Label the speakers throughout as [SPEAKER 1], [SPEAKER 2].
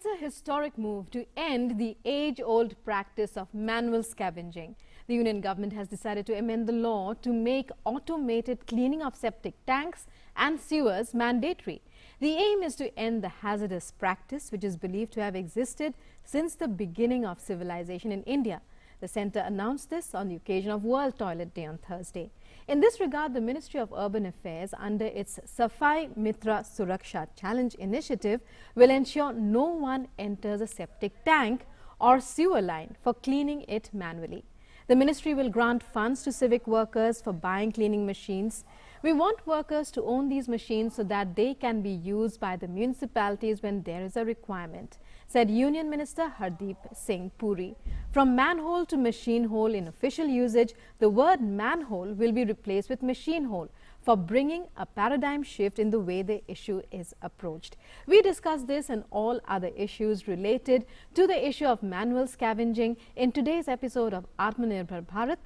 [SPEAKER 1] It's a historic move to end the age-old practice of manual scavenging. The union government has decided to amend the law to make automated cleaning of septic tanks and sewers mandatory. The aim is to end the hazardous practice, which is believed to have existed since the beginning of civilization in India. The centre announced this on the occasion of World Toilet Day on Thursday. In this regard, the Ministry of Urban Affairs, under its Safai Mitra Suraksha Challenge initiative, will ensure no one enters a septic tank or sewer line for cleaning it manually. The ministry will grant funds to civic workers for buying cleaning machines. We want workers to own these machines so that they can be used by the municipalities when there is a requirement, said Union Minister Hardeep Singh Puri. From manhole to machine hole in official usage, the word manhole will be replaced with machine hole for bringing a paradigm shift in the way the issue is approached. We discuss this and all other issues related to the issue of manual scavenging in today's episode of Atmanirbhar Bharat.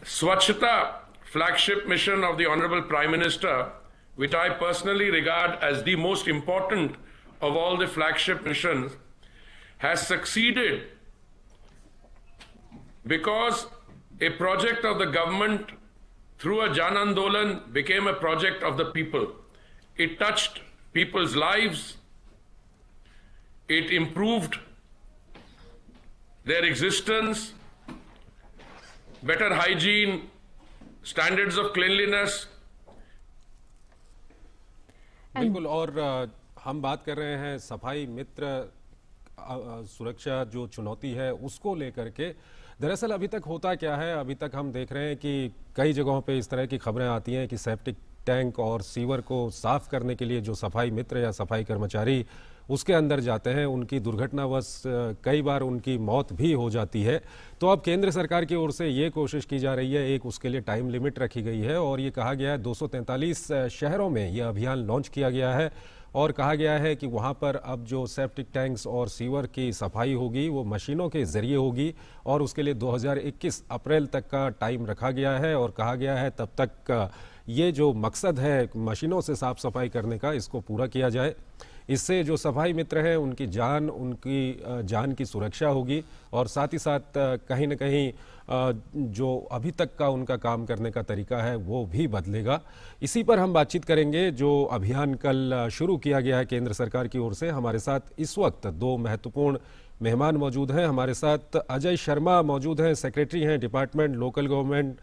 [SPEAKER 2] Swachhata flagship mission of the Honorable Prime Minister, which I personally regard as the most important of all the flagship missions, has succeeded because a project of the government through a Jan Andolan became a project of the people. It touched people's lives, it improved their existence, better hygiene, standards of cleanliness.
[SPEAKER 3] बिल्कुल, और हम बात कर रहे हैं सफाई मित्र सुरक्षा जो चुनौती है उसको लेकर के। दरअसल अभी तक होता क्या है, अभी तक हम देख रहे हैं कि कई जगहों पे इस तरह की खबरें आती हैं कि सेप्टिक टैंक और सीवर को साफ करने के लिए जो सफाई मित्र या सफाई कर्मचारी उसके अंदर जाते हैं, उनकी दुर्घटनावश कई बार उनकी मौत भी हो जाती है। तो अब केंद्र सरकार की ओर से ये कोशिश की जा रही है, एक उसके लिए टाइम लिमिट रखी गई है और ये कहा गया है 243 शहरों में यह अभियान लॉन्च किया गया है और कहा गया है कि वहाँ पर अब जो सेप्टिक टैंक्स और सीवर की सफाई होगी वो मशीनों के ज़रिए होगी और उसके लिए 2021 अप्रैल तक का टाइम रखा गया है और कहा गया है तब तक ये जो मकसद है मशीनों से साफ सफाई करने का, इसको पूरा किया जाए। इससे जो सफाई मित्र हैं उनकी जान की सुरक्षा होगी और साथ ही साथ कहीं न कहीं जो अभी तक का उनका काम करने का तरीका है वो भी बदलेगा। इसी पर हम बातचीत करेंगे। जो अभियान कल शुरू किया गया है केंद्र सरकार की ओर से, हमारे साथ इस वक्त दो महत्वपूर्ण मेहमान मौजूद हैं। हमारे साथ अजय शर्मा मौजूद हैं, सेक्रेटरी हैं डिपार्टमेंट लोकल गवर्नमेंट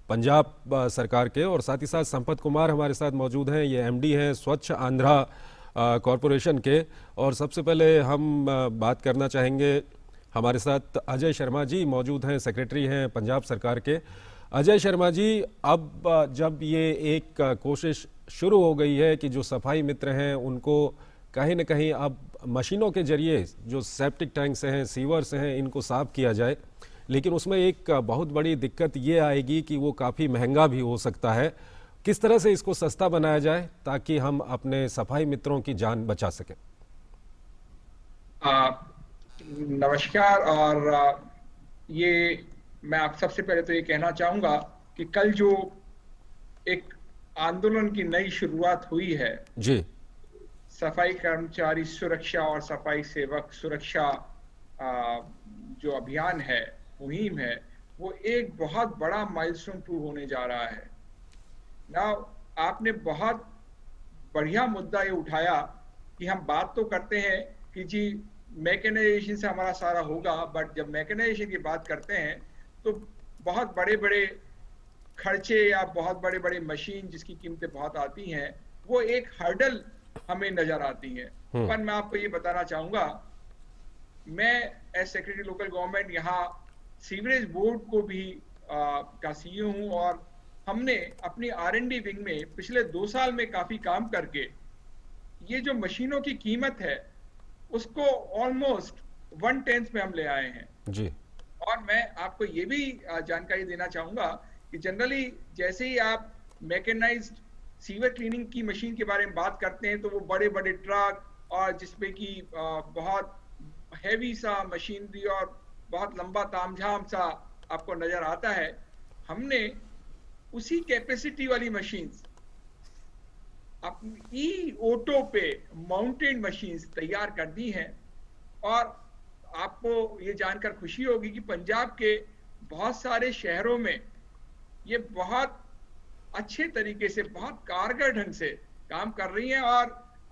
[SPEAKER 3] पंजाब सरकार के, और साथ ही साथ संपत कुमार हमारे साथ मौजूद हैं, ये एमडी हैं स्वच्छ आंध्रा कॉरपोरेशन के। और सबसे पहले हम बात करना चाहेंगे, हमारे साथ अजय शर्मा जी मौजूद हैं, सेक्रेटरी हैं पंजाब सरकार के। अजय शर्मा जी, अब जब ये एक कोशिश शुरू हो गई है कि जो सफाई मित्र हैं उनको कहीं न कहीं अब मशीनों के जरिए जो सेप्टिक टैंक्स हैं, सीवर्स हैं, इनको साफ किया जाए, लेकिन उसमें एक बहुत बड़ी दिक्कत ये आएगी कि वो काफ़ी महंगा भी हो सकता है। किस तरह से इसको सस्ता बनाया जाए ताकि हम अपने सफाई मित्रों की जान बचा सकें?
[SPEAKER 4] नमस्कार। और ये मैं आप सबसे पहले तो ये कहना चाहूँगा कि कल जो एक आंदोलन की नई शुरुआत हुई है
[SPEAKER 3] जी,
[SPEAKER 4] सफाई कर्मचारी सुरक्षा और सफाई सेवक सुरक्षा जो अभियान है, मुहिम है, वो एक बहुत बड़ा माइलस्टोन प्रूव होने जा रहा है। आपने बहुत बढ़िया मुद्दा ये उठाया कि हम बात तो करते हैं कि जी मैकेनाइजेशन से हमारा सारा होगा, बट जब मैकेनाइजेशन की बात करते हैं तो बहुत बड़े बड़े खर्चे या बहुत बड़े बड़े मशीन जिसकी कीमतें बहुत आती हैं, वो एक हर्डल हमें नजर आती है। पर मैं आपको ये बताना चाहूंगा, मैं एज सेक्रेटरी लोकल गवर्नमेंट यहाँ सीवरेज बोर्ड को भी का सीईओ हूँ और हमने अपनी R&D विंग में पिछले 2 साल में काफी काम करके ये जो मशीनों की कीमत है उसको ऑलमोस्ट 1/10 में हम ले आए हैं
[SPEAKER 3] जी।
[SPEAKER 4] और मैं आपको ये भी जानकारी देना चाहूंगा कि जनरली जैसे ही आप मैकेनाइज्ड सीवर क्लीनिंग की मशीन के बारे में बात करते हैं तो वो बड़े बड़े ट्रक और जिसमें कि बहुत हैवी सा मशीनरी और बहुत लंबा तामझाम सा आपको नजर आता है। हमने उसी कैपेसिटी वाली मशीन्स अपनी ई ऑटो पे माउंटेड मशीन्स तैयार कर दी हैं। और आपको ये जानकर खुशी होगी कि पंजाब के बहुत सारे शहरों में ये बहुत अच्छे तरीके से, बहुत कारगर ढंग से काम कर रही हैं। और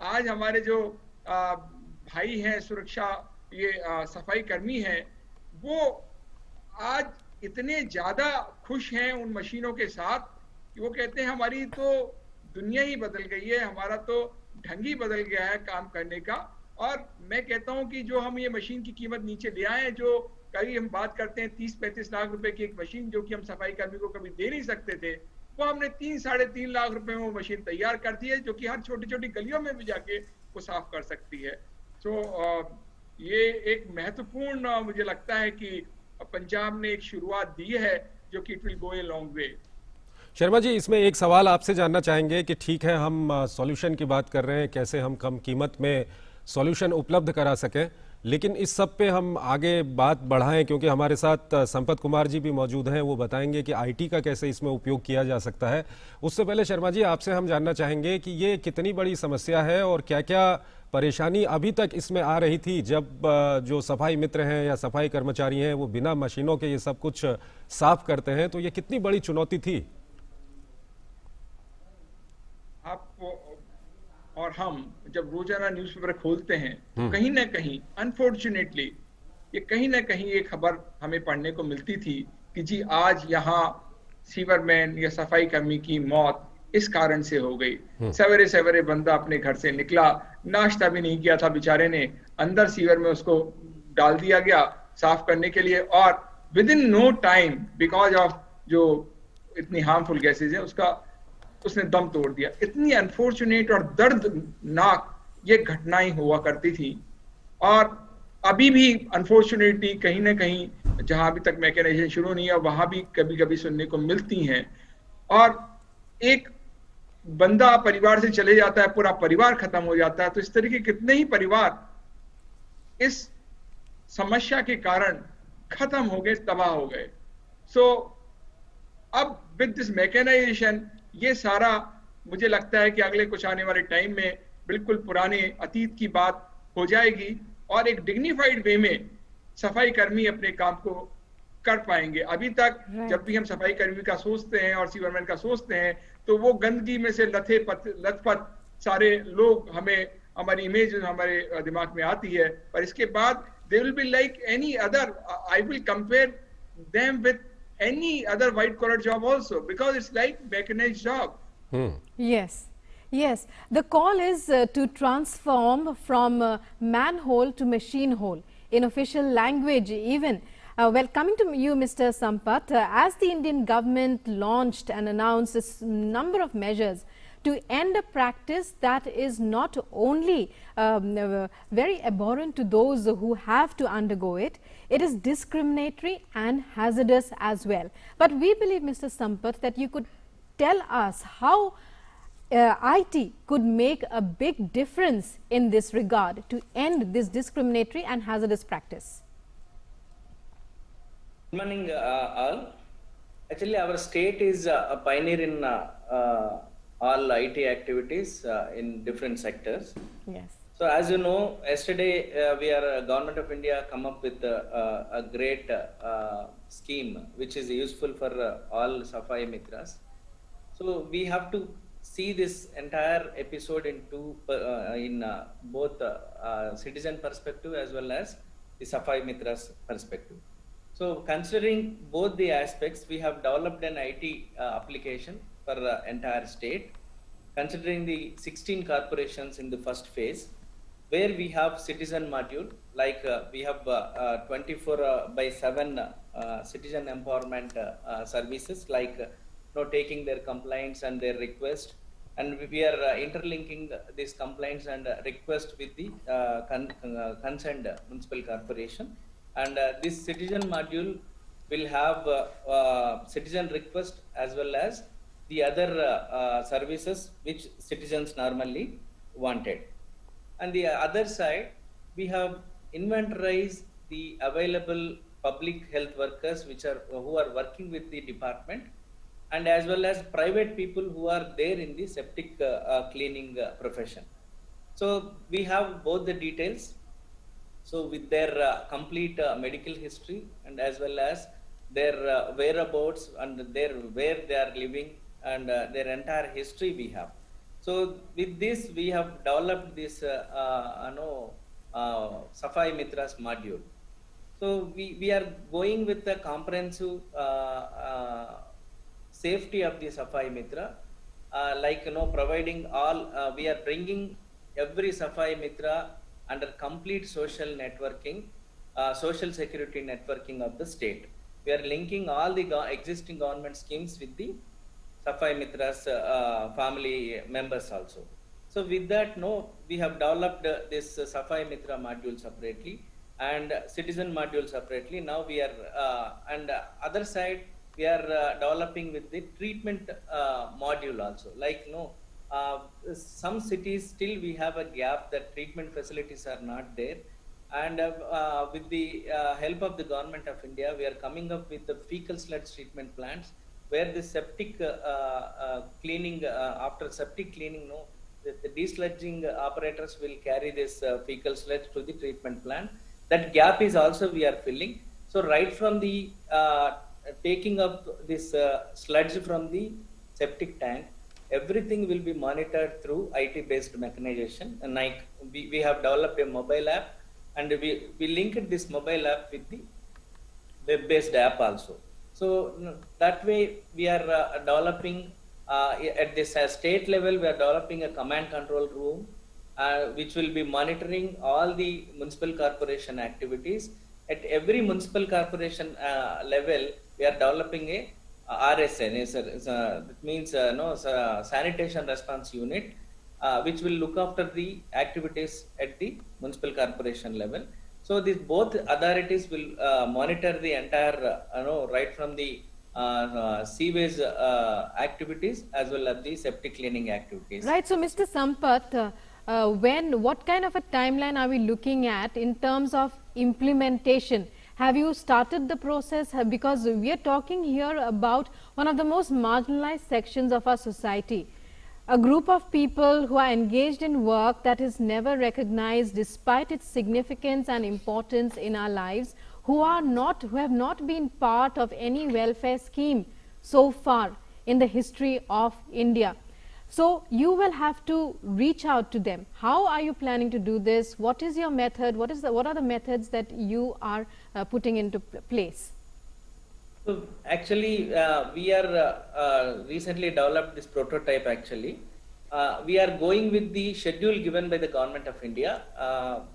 [SPEAKER 4] आज हमारे जो भाई हैं सुरक्षा, ये सफाई कर्मी हैं, वो आज इतने ज्यादा खुश हैं उन मशीनों के साथ कि वो कहते हैं हमारी तो दुनिया ही बदल गई है, हमारा तो ढंग ही बदल गया है काम करने का। और मैं कहता हूं कि जो हम ये मशीन की कीमत नीचे ले आए हैं, जो कभी हम बात करते हैं 30-35 लाख रुपए की एक मशीन जो कि हम सफाई कर्मी को कभी दे नहीं सकते थे, वो हमने 3-3.5 लाख रुपए में वो मशीन तैयार कर दी है, जो कि हर छोटी छोटी गलियों में भी जाके वो साफ कर सकती है। तो ये एक महत्वपूर्ण मुझे लगता है कि पंजाब ने एक शुरुआत दी है जो कि it will go a long way.
[SPEAKER 3] Sharma ji, इसमें एक सवाल आपसे जानना चाहेंगे कि ठीक है, हम सॉल्यूशन की बात कर रहे हैं, कैसे हम कम कीमत में सॉल्यूशन उपलब्ध करा सकें, लेकिन इस सब पे हम आगे बात बढ़ाएं क्योंकि हमारे साथ संपत कुमार जी भी मौजूद हैं। वो बताएंगे कि आईटी का कैसे इसमें उपयोग किया जा सकता है। उससे पहले शर्मा जी, आपसे हम जानना चाहेंगे कि ये कितनी बड़ी समस्या है और क्या क्या परेशानी अभी तक इसमें आ रही थी जब जो सफाई मित्र हैं या सफाई कर्मचारी हैं वो बिना मशीनों के ये सब कुछ साफ करते हैं, तो ये कितनी बड़ी चुनौती थी?
[SPEAKER 4] आप और हम जब रोजाना न्यूज़पेपर खोलते हैं तो कहीं ना कहीं अनफॉर्चुनेटली ये कहीं ना कहीं ये खबर हमें पढ़ने को मिलती थी कि जी आज यहाँ सीवरमैन या सफाई कर्मी की मौत इस कारण से हो गई। सवेरे सवेरे बंदा अपने घर से निकला, नाश्ता भी नहीं किया था बेचारे ने, अंदर सीवर में उसको डाल दिया गया साफ करने के लिए, और within no time because of जो इतनी हार्मफुल गैसेज है उसने दम तोड़ दिया। इतनी अनफॉर्चुनेट और दर्दनाक ये घटनाएं हुआ करती थी। और अभी भी अनफॉर्चुनेटली कहीं ना कहीं जहां अभी तक मैकेनाइजेशन शुरू नहीं है वहां भी कभी कभी सुनने को मिलती हैं। और एक बंदा परिवार से चले जाता है, पूरा परिवार खत्म हो जाता है। तो इस तरीके कितने ही परिवार इस समस्या के कारण खत्म हो गए, तबाह हो गए। सो अब विद दिस मैकेनाइजेशन ये सारा मुझे लगता है कि अगले कुछ आने वाले टाइम में बिल्कुल पुराने अतीत की बात हो जाएगी और एक डिग्निफाइड वे में सफाई कर्मी अपने काम को कर पाएंगे। अभी तक जब भी हम सफाई कर्मी का सोचते हैं और सीवरमैन का सोचते हैं तो वो गंदगी में से लथपथ सारे लोग हमारी इमेज हमारे दिमाग में आती है। पर इसके बाद they will be like any other, I will compare them with any other white collar job also because it's like mechanized job.
[SPEAKER 1] Yes, the call is to transform from manhole to machine hole in official language even. Well, coming to you, Mr. Sampath, as the Indian government launched and announced a number of measures to end a practice that is not only very abhorrent to those who have to undergo it, it is discriminatory and hazardous as well. But we believe, Mr. Sampath, that you could tell us how IT could make a big difference in this regard to end this discriminatory and hazardous practice.
[SPEAKER 5] Good morning all. Actually, our state is a pioneer in all IT activities in different sectors.
[SPEAKER 1] Yes.
[SPEAKER 5] So as you know, yesterday Government of India come up with a great scheme which is useful for all Safai Mitras. So we have to see this entire episode in both citizen perspective as well as the Safai Mitras perspective. So considering both the aspects, we have developed an IT application for the entire state, considering the 16 corporations in the first phase, where we have citizen module, like we have 24/7 citizen empowerment services, like taking their complaints and their request, and we are interlinking these complaints and request with the concerned municipal corporation. And this citizen module will have citizen request as well as the other services which citizens normally wanted. On the other side, we have inventorized the available public health workers who are working with the department, and as well as private people who are there in the septic cleaning profession. So we have both the details. So with their complete medical history, and as well as their whereabouts and where they are living, and their entire history we have. So with this, we have developed this Safai Mitras module. So we are going with the comprehensive safety of the Safai Mitra, providing all, we are bringing every Safai Mitra under complete social networking, social security networking of the state. We are linking all the existing government schemes with the Safai Mitras family members also. So with that, we have developed this Safai Mitra module separately and citizen module separately. Now we are, and other side, we are developing with the treatment module also. Some cities still we have a gap that treatment facilities are not there. And with the help of the Government of India, we are coming up with the fecal sludge treatment plants, where the septic cleaning, after septic cleaning, the desludging operators will carry this fecal sludge to the treatment plant. That gap is also we are filling. So right from the taking up this sludge from the septic tank, everything will be monitored through IT-based mechanization. And we have developed a mobile app, and we linked this mobile app with the web-based app also. So that way we are developing at this state level, we are developing a command control room which will be monitoring all the municipal corporation activities. At every municipal corporation level, we are developing a RSN, that means sanitation response unit, which will look after the activities at the municipal corporation level. So these both authorities will monitor the entire, right from the sewage activities as well as the septic cleaning activities.
[SPEAKER 1] Right. So, Mr. Sampath, what kind of a timeline are we looking at in terms of implementation? Have you started the process? Because we are talking here about one of the most marginalized sections of our society. A group of people who are engaged in work that is never recognized despite its significance and importance in our lives, who have not been part of any welfare scheme so far in the history of India. So you will have to reach out to them. How are you planning to do this? What is your method? What are the methods that you are putting into place?
[SPEAKER 5] So actually, we are recently developed this prototype. Actually, we are going with the schedule given by the Government of India.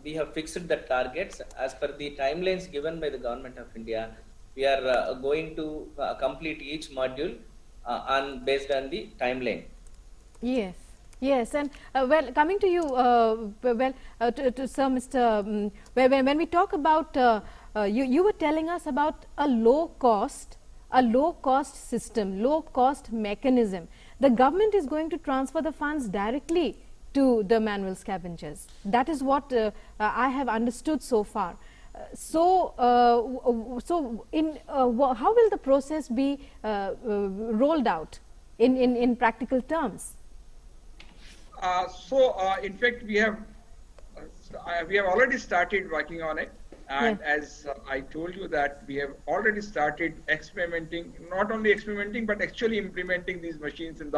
[SPEAKER 5] We have fixed the targets as per the timelines given by the Government of India. We are going to complete each module based on the timeline.
[SPEAKER 1] Yes, yes, and well, coming to you, to Sir Mr. When we talk about, you were telling us about a low cost system, low cost mechanism. The government is going to transfer the funds directly to the manual scavengers. That is what I have understood so far. So how will the process be rolled out in practical terms?
[SPEAKER 4] In fact, we have already started working on it, and as I told you that we have already started experimenting, not only experimenting but actually implementing these machines in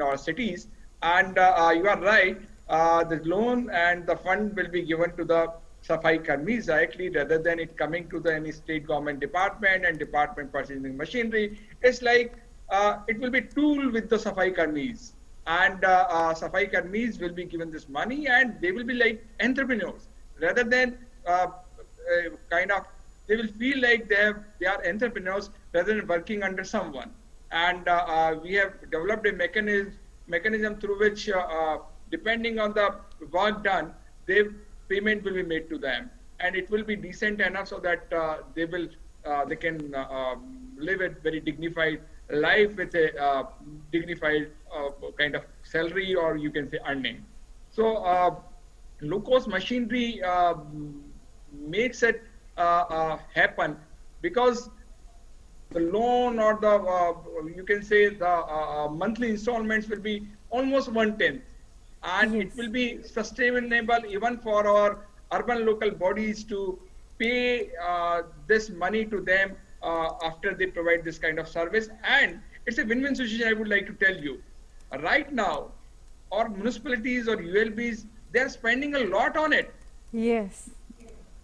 [SPEAKER 4] our cities. And you are right, the loan and the fund will be given to the Safai Karmis directly, rather than it coming to any state government department and department purchasing machinery. It's like it will be tool with the Safai Karmis. And Safai Karmis will be given this money, and they will be like entrepreneurs, rather than they will feel like they are entrepreneurs rather than working under someone. And we have developed a mechanism through which, depending on the work done, payment will be made to them, and it will be decent enough so that they can live a very dignified life with a dignified kind of salary, or you can say earning. So low cost machinery makes it happen, because the loan or the you can say the monthly installments will be almost 1/10, and it will be sustainable even for our urban local bodies to pay this money to them after they provide this kind of service. And it's a win-win situation, I would like to tell you. Right now, our municipalities or ULBs, they're spending a lot on it.
[SPEAKER 1] Yes.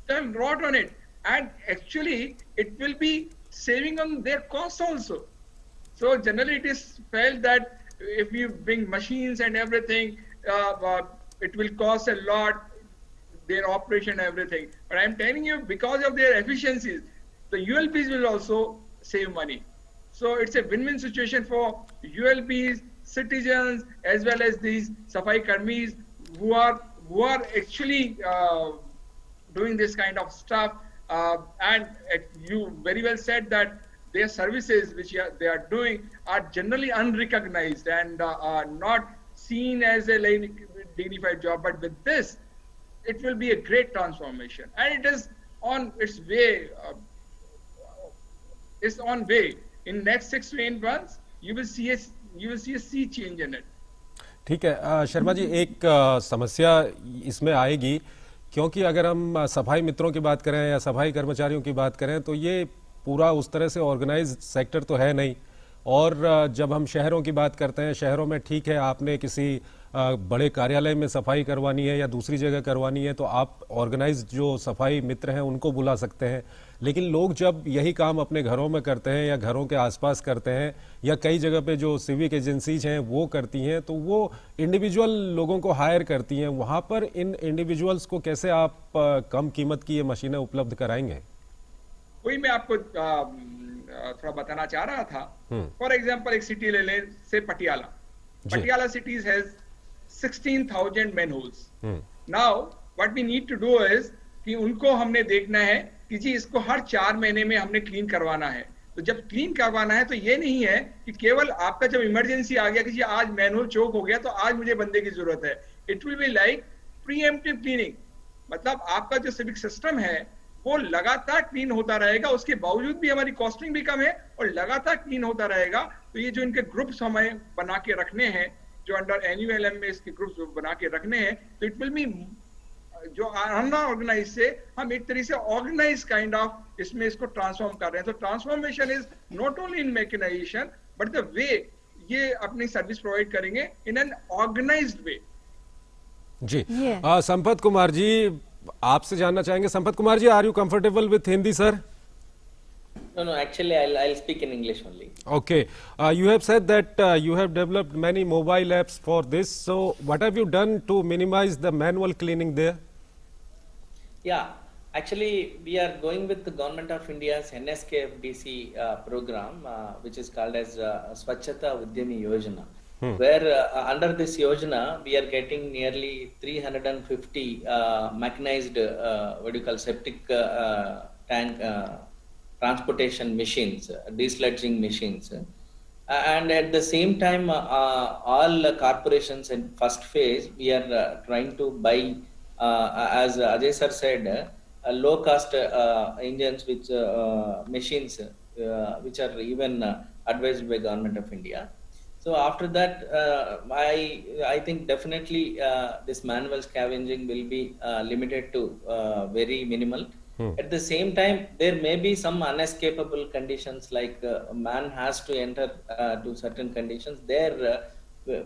[SPEAKER 4] A lot on it, and actually it will be saving on their costs also. So generally it is felt that if you bring machines and everything, it will cost a lot, their operation, everything. But I'm telling you, because of their efficiencies, the ULBs will also save money. So it's a win-win situation for ULBs, citizens, as well as these Safai Karmis who are actually doing this kind of stuff. And you very well said that their services which they are doing are generally unrecognized and are not seen as a dignified job. But with this, it will be a great transformation, and it is on its way. It's on way. In next 6 to 8 months, you will see a sea change in it.
[SPEAKER 3] ठीक है शर्मा जी, एक समस्या इसमें आएगी, क्योंकि अगर हम सफाई मित्रों की बात करें या सफाई कर्मचारियों की बात करें तो ये पूरा उस तरह से ऑर्गेनाइज सेक्टर तो है नहीं। और जब हम शहरों की बात करते हैं, शहरों में ठीक है आपने किसी बड़े कार्यालय में सफाई करवानी है या दूसरी जगह करवानी है तो आप ऑर्गेनाइज जो सफाई मित्र हैं उनको बुला सकते हैं, लेकिन लोग जब यही काम अपने घरों में करते हैं या घरों के आसपास करते हैं या कई जगह पे जो सिविक एजेंसीज हैं वो करती हैं, तो वो इंडिविजुअल लोगों को हायर करती हैं। वहाँ पर इन इंडिविजुअल्स को कैसे आप कम कीमत की ये मशीनें उपलब्ध कराएंगे?
[SPEAKER 4] वही मैं आपको थोड़ा बताना चाह रहा था। फॉर एग्जाम्पल एक सिटी ले लें, से Patiala cities has 16,000 manholes. Now what we need to do is कि उनको हमने देखना है कि जी इसको हर 4 महीने में हमने क्लीन करवाना है। तो जब क्लीन करवाना है तो ये नहीं है कि केवल आपका जब इमरजेंसी आ गया कि जी आज मैनुअल चोक हो गया तो आज मुझे बंदे की जरूरत है। It will be like pre-emptive cleaning, मतलब आपका जो सिविक सिस्टम है वो लगातार क्लीन होता रहेगा, उसके बावजूद भी हमारी कॉस्टिंग भी कम है और लगातार क्लीन होता रहेगा। तो ये जो इनके ग्रुप्स हमें बना के रखने हैं, जो अंडर एनयूएलएम में इसके ग्रुप्स बना के रखने हैं, तो इट विल बी जो अनऑर्गेनाइज से हम एक तरीके से ऑर्गेनाइज काइंड ऑफ इसमें इसको ट्रांसफॉर्म कर रहे हैं। तो transformation is not only in mechanisation but the way ये अपनी सर्विस प्रोवाइड करेंगे इन एन ऑर्गेनाइज्ड वे।
[SPEAKER 3] जी संपत कुमार जी, आपसे जानना चाहेंगे। Sampath Kumar ji, are you comfortable with Hindi sir?
[SPEAKER 5] No, actually I'll speak in English only.
[SPEAKER 3] Okay, you have said that you have developed many mobile apps for this, so what have you done to minimize the manual cleaning there?
[SPEAKER 5] Yeah, actually we are going with the Government of India's NSKFDC program, which is called as Swachhata Udyami Yojana, where under this Yojana we are getting nearly 350 mechanized what do you call septic tank transportation machines, desludging machines, and at the same time all corporations in first phase we are trying to buy as Ajay sir said low cost engines which machines which are even advised by Government of India. So after that I think definitely this manual scavenging will be limited to very minimal. At the same time, there may be some unescapable conditions like a man has to enter to certain conditions. There,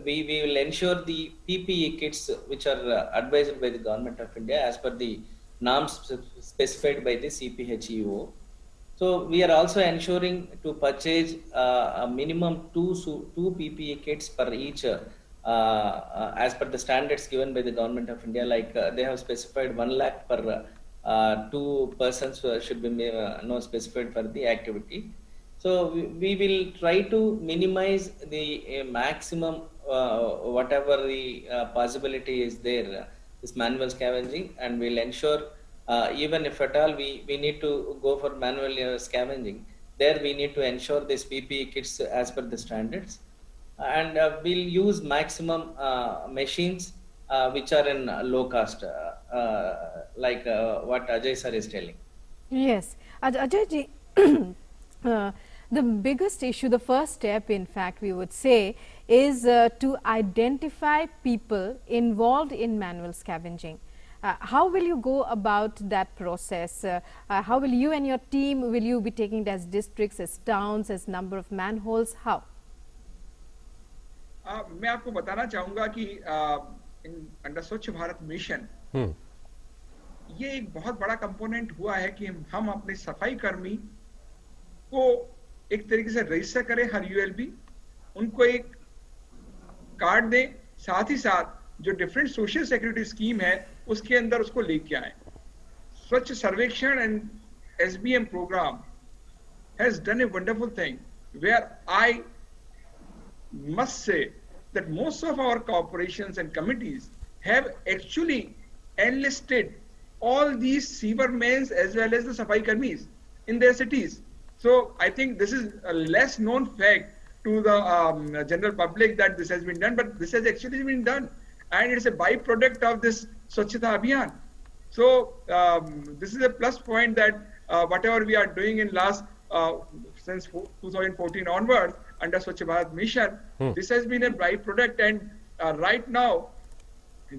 [SPEAKER 5] we will ensure the PPE kits which are advised by the Government of India as per the norms specified by the CPHEO. So we are also ensuring to purchase a minimum two PPE kits per each as per the standards given by the Government of India. Like they have specified 1 lakh per 2 persons should be specified for the activity. So we will try to minimize the maximum whatever the possibility is there, this manual scavenging, and we'll ensure even if at all we need to go for manual scavenging, There we need to ensure this PPE kits as per the standards, and we'll use maximum machines which are in low cost, like what Ajay sir is telling.
[SPEAKER 1] Yes, Ajay ji, the biggest issue, the first step, in fact, we would say, is to identify people involved in manual scavenging. How will you go about that process? How will you and your team, will you be taking it as districts, as towns, as number of manholes? How?
[SPEAKER 4] मैं आपको बताना चाहूंगा कि under स्वच्छ Bharat mission ये एक बहुत बड़ा कंपोनेंट हुआ है कि हम अपने सफाई कर्मी को एक तरीके से रजिस्टर करें हर यूएलबी, उनको एक कार्ड दें, साथ ही साथ जो डिफरेंट सोशल सिक्योरिटी स्कीम है उसके अंदर उसको लेके आए. Swachh Survekshan and SBM program has done a wonderful thing where I must say that most of our corporations and committees have actually enlisted all these sewermen as well as the safai karmis in their cities. So I think this is a less known fact to the general public that this has been done, but this has actually been done, and it's a byproduct of this Swachhata Abhiyan. So this is a plus point that whatever we are doing in last since 2014 onwards under Swachh Bharat Mission, this has been a byproduct, and right now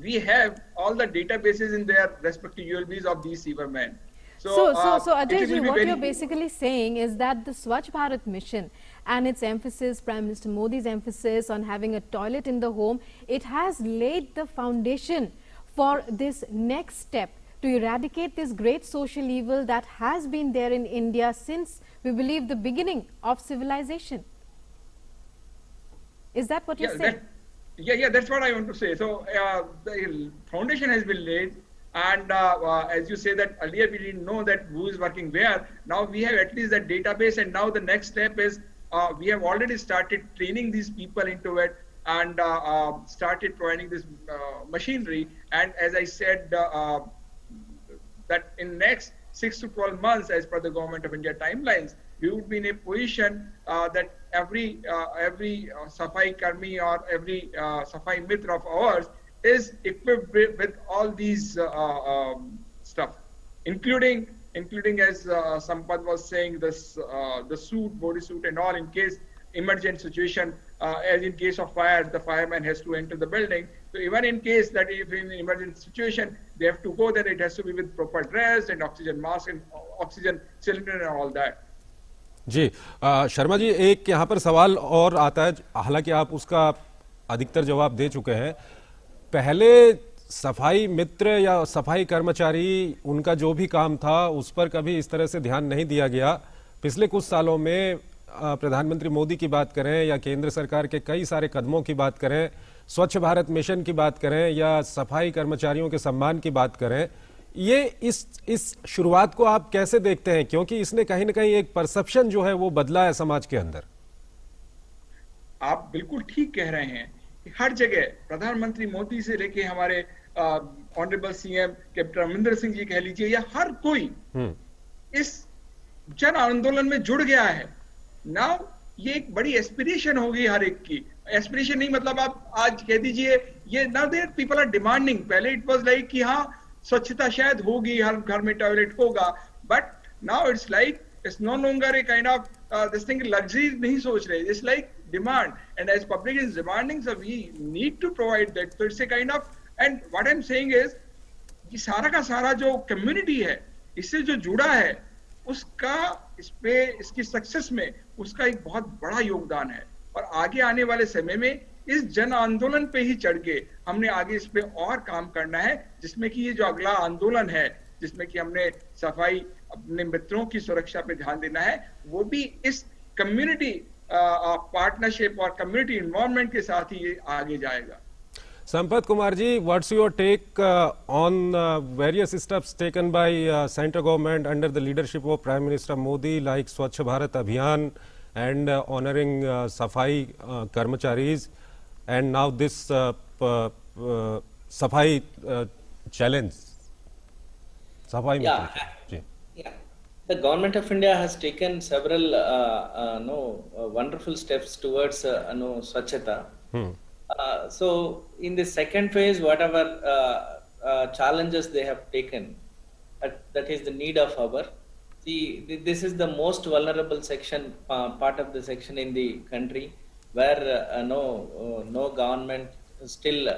[SPEAKER 4] we have all the databases in their respective ULBs of these sewermen.
[SPEAKER 1] So Ajay ji, what you're basically saying is that the Swachh Bharat Mission and its emphasis, Prime Minister Modi's emphasis on having a toilet in the home, it has laid the foundation for this next step to eradicate this great social evil that has been there in India since, we believe, the beginning of civilization. Is that what you're saying?
[SPEAKER 4] Yeah, that's what I want to say. So the foundation has been laid, and as you say that earlier we didn't know that who is working where. Now we have at least that database, and now the next step is we have already started training these people into it, and started providing this machinery. And as I said, that in next 6 to 12 months, as per the Government of India timelines, we would be in a position that every Safai Karmi or every Safai Mitra of ours is equipped with all these stuff, including as Sampad was saying, this the suit, body suit, and all in case emergent situation, as in case of fire, the fireman has to enter the building. So even in case that if in an emergent situation they have to go, then it has to be with proper dress and oxygen mask and oxygen cylinder and all that.
[SPEAKER 3] जी शर्मा जी, एक यहाँ पर सवाल और आता है, हालांकि आप उसका अधिकतर जवाब दे चुके हैं. पहले सफाई मित्र या सफाई कर्मचारी, उनका जो भी काम था उस पर कभी इस तरह से ध्यान नहीं दिया गया. पिछले कुछ सालों में प्रधानमंत्री मोदी की बात करें या केंद्र सरकार के कई सारे कदमों की बात करें, स्वच्छ भारत मिशन की बात करें या सफाई कर्मचारियों के सम्मान की बात करें, ये इस शुरुआत को आप कैसे देखते हैं? क्योंकि इसने कहीं ना कहीं एक परसेप्शन जो है वो बदला है समाज के अंदर.
[SPEAKER 4] आप बिल्कुल ठीक कह रहे हैं. हर जगह प्रधानमंत्री मोदी से लेके हमारे honourable CM captain Amarinder Singh ji कह लीजिए, या हर कोई इस जन आंदोलन में जुड़ गया है. नाउ ये एक बड़ी एस्पिरेशन होगी हर एक की. एस्पिरेशन नहीं मतलब आप आज कह दीजिए, ये now there people are demanding. पहले इट वाज लाइक कि हाँ स्वच्छता शायद होगी, हर घर में टॉयलेट होगा, but now it's like it's no longer a kind of this thing. Luxury नहीं सोच रहे, it's like demand, and as public is demanding, so we need to provide that. So it's a kind of, and what I am saying is कि सारा का सारा जो community है इससे जो जुड़ा है, उसका इस पे इसकी सक्सेस में उसका एक बहुत बड़ा योगदान है. और आगे आने वाले समय में इस जन आंदोलन पे ही चढ़ के हमने आगे इस पे और काम करना है, जिसमें कि ये जो अगला आंदोलन है, जिसमें कि हमने सफाई अपने मित्रों की सुरक्षा पे ध्यान देना है, वो भी इस कम्युनिटी पार्टनरशिप और कम्युनिटी इन्वॉल्वमेंट के साथ ही ये आगे जाएगा.
[SPEAKER 3] Sampath Kumar ji, what's your take on various steps taken by central government under the leadership of Prime Minister Modi, like Swachh Bharat Abhiyan and honoring Safai Karmacharis, and now this Safai challenge? Safai
[SPEAKER 5] Yeah. The government of India has taken several wonderful steps towards Swachhata. So in the second phase, whatever challenges they have taken, that is the need of hour. See, this is the most vulnerable section, part of the section in the country, where no government still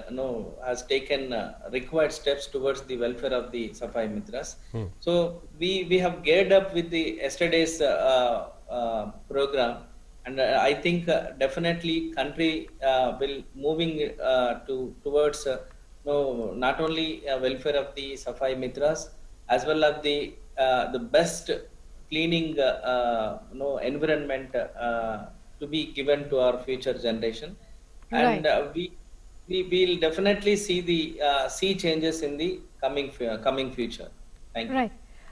[SPEAKER 5] has taken required steps towards the welfare of the Safai Mitras. So we have geared up with the yesterday's program, and I think definitely country will moving towards not only welfare of the Safai Mitras as well as the best cleaning environment to be given to our future generation, and we will definitely see the see changes in the coming future. Thank you.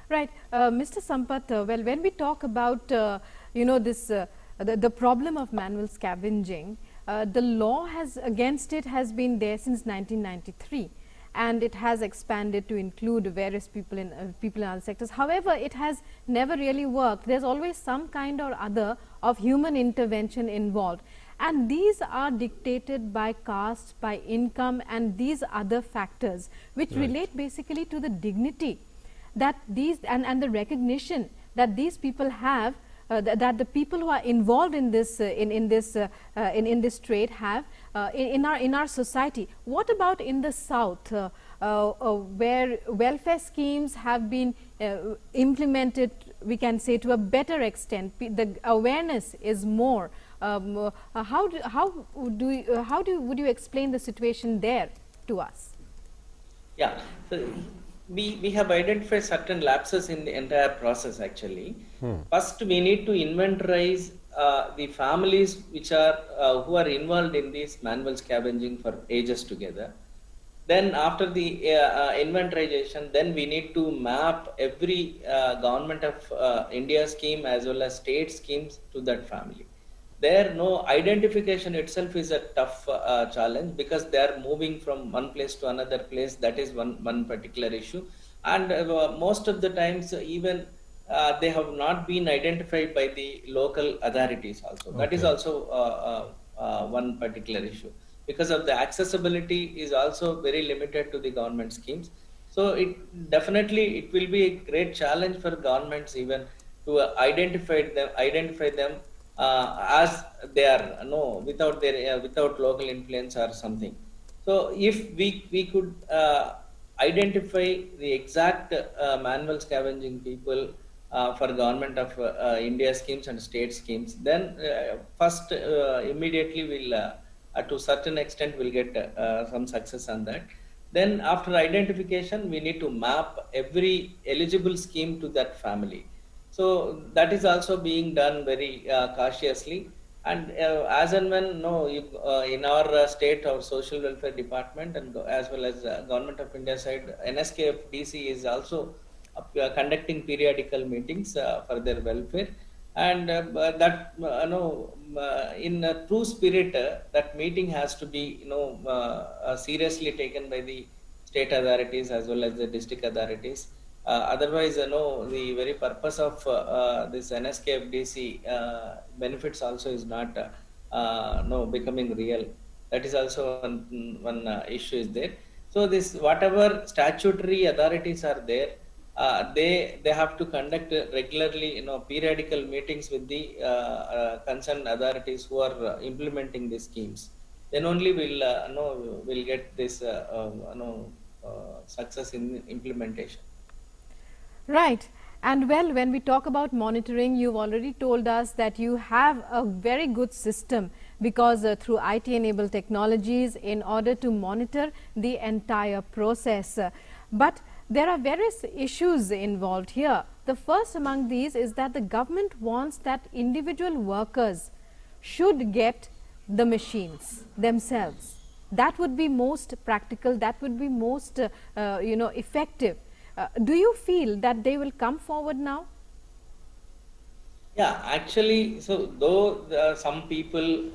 [SPEAKER 1] Right. Mr. Sampath, well, when we talk about this the problem of manual scavenging, the law against it has been there since 1993. And it has expanded to include various people in other sectors. However, it has never really worked. There's always some kind or other of human intervention involved, and these are dictated by caste, by income, and these other factors which relate basically to the dignity that these and the recognition that these people have. That the people who are involved in this in this trade have in our society. What about in the south, where welfare schemes have been implemented, we can say, to a better extent? The awareness is more. Would you explain the situation there to us?
[SPEAKER 5] Yeah. So we have identified certain lapses in the entire process actually. First, we need to inventarize the families which are who are involved in this manual scavenging for ages together. Then after the inventarization, then we need to map every government of India scheme as well as state schemes to that family. There, no identification itself is a tough challenge, because they are moving from one place to another place. That is one particular issue, and most of the times even they have not been identified by the local authorities also. That is also one particular issue, because of the accessibility is also very limited to the government schemes. So it will be a great challenge for governments even to identify them as they are, without local influence or something. So if we could identify the exact manual scavenging people for government of India schemes and state schemes, then first immediately we'll to certain extent we'll get some success on that. Then after identification, we need to map every eligible scheme to that family. So that is also being done very cautiously, and as and when in our state, our social welfare department, and as well as government of India side, NSKF-DC is also conducting periodical meetings for their welfare, and that in a true spirit, that meeting has to be seriously taken by the state authorities as well as the district authorities. Otherwise, the very purpose of this NSKF-DC benefits also is not becoming real. That is also one issue is there. So this, whatever statutory authorities are there, they have to conduct regularly, periodical meetings with the concerned authorities who are implementing these schemes. Then only we'll get this success in implementation.
[SPEAKER 1] Right. And well, when we talk about monitoring, you've already told us that you have a very good system, because through IT-enabled technologies, in order to monitor the entire process. But there are various issues involved here. The first among these is that the government wants that individual workers should get the machines themselves. That would be most practical, that would be most effective. Do you feel that they will come forward now?
[SPEAKER 5] Yeah, actually, so though some people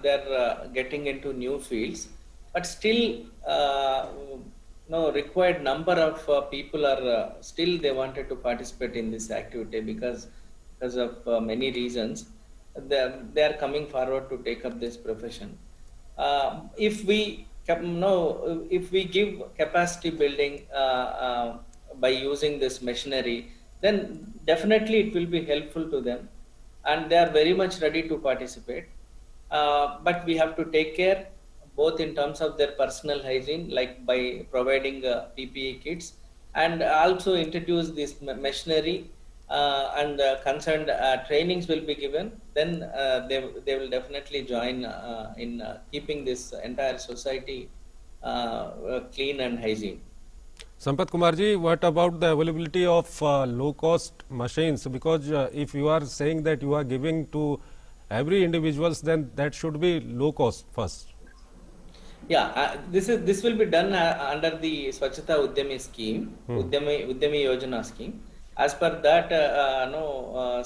[SPEAKER 5] they're getting into new fields, but still required number of people are still they wanted to participate in this activity because of many reasons. They are coming forward to take up this profession. If we give capacity building by using this machinery, then definitely it will be helpful to them, and they are very much ready to participate. But we have to take care both in terms of their personal hygiene, like by providing PPE kits, and also introduce this machinery and concerned trainings will be given. Then they will definitely join in keeping this entire society clean and hygiene.
[SPEAKER 3] Sampath Kumar ji, what about the availability of low-cost machines? Because if you are saying that you are giving to every individuals, then that should be low cost first.
[SPEAKER 5] Yeah, this will be done under the Swachhata Udyami scheme, Udyami Yojana scheme. As per that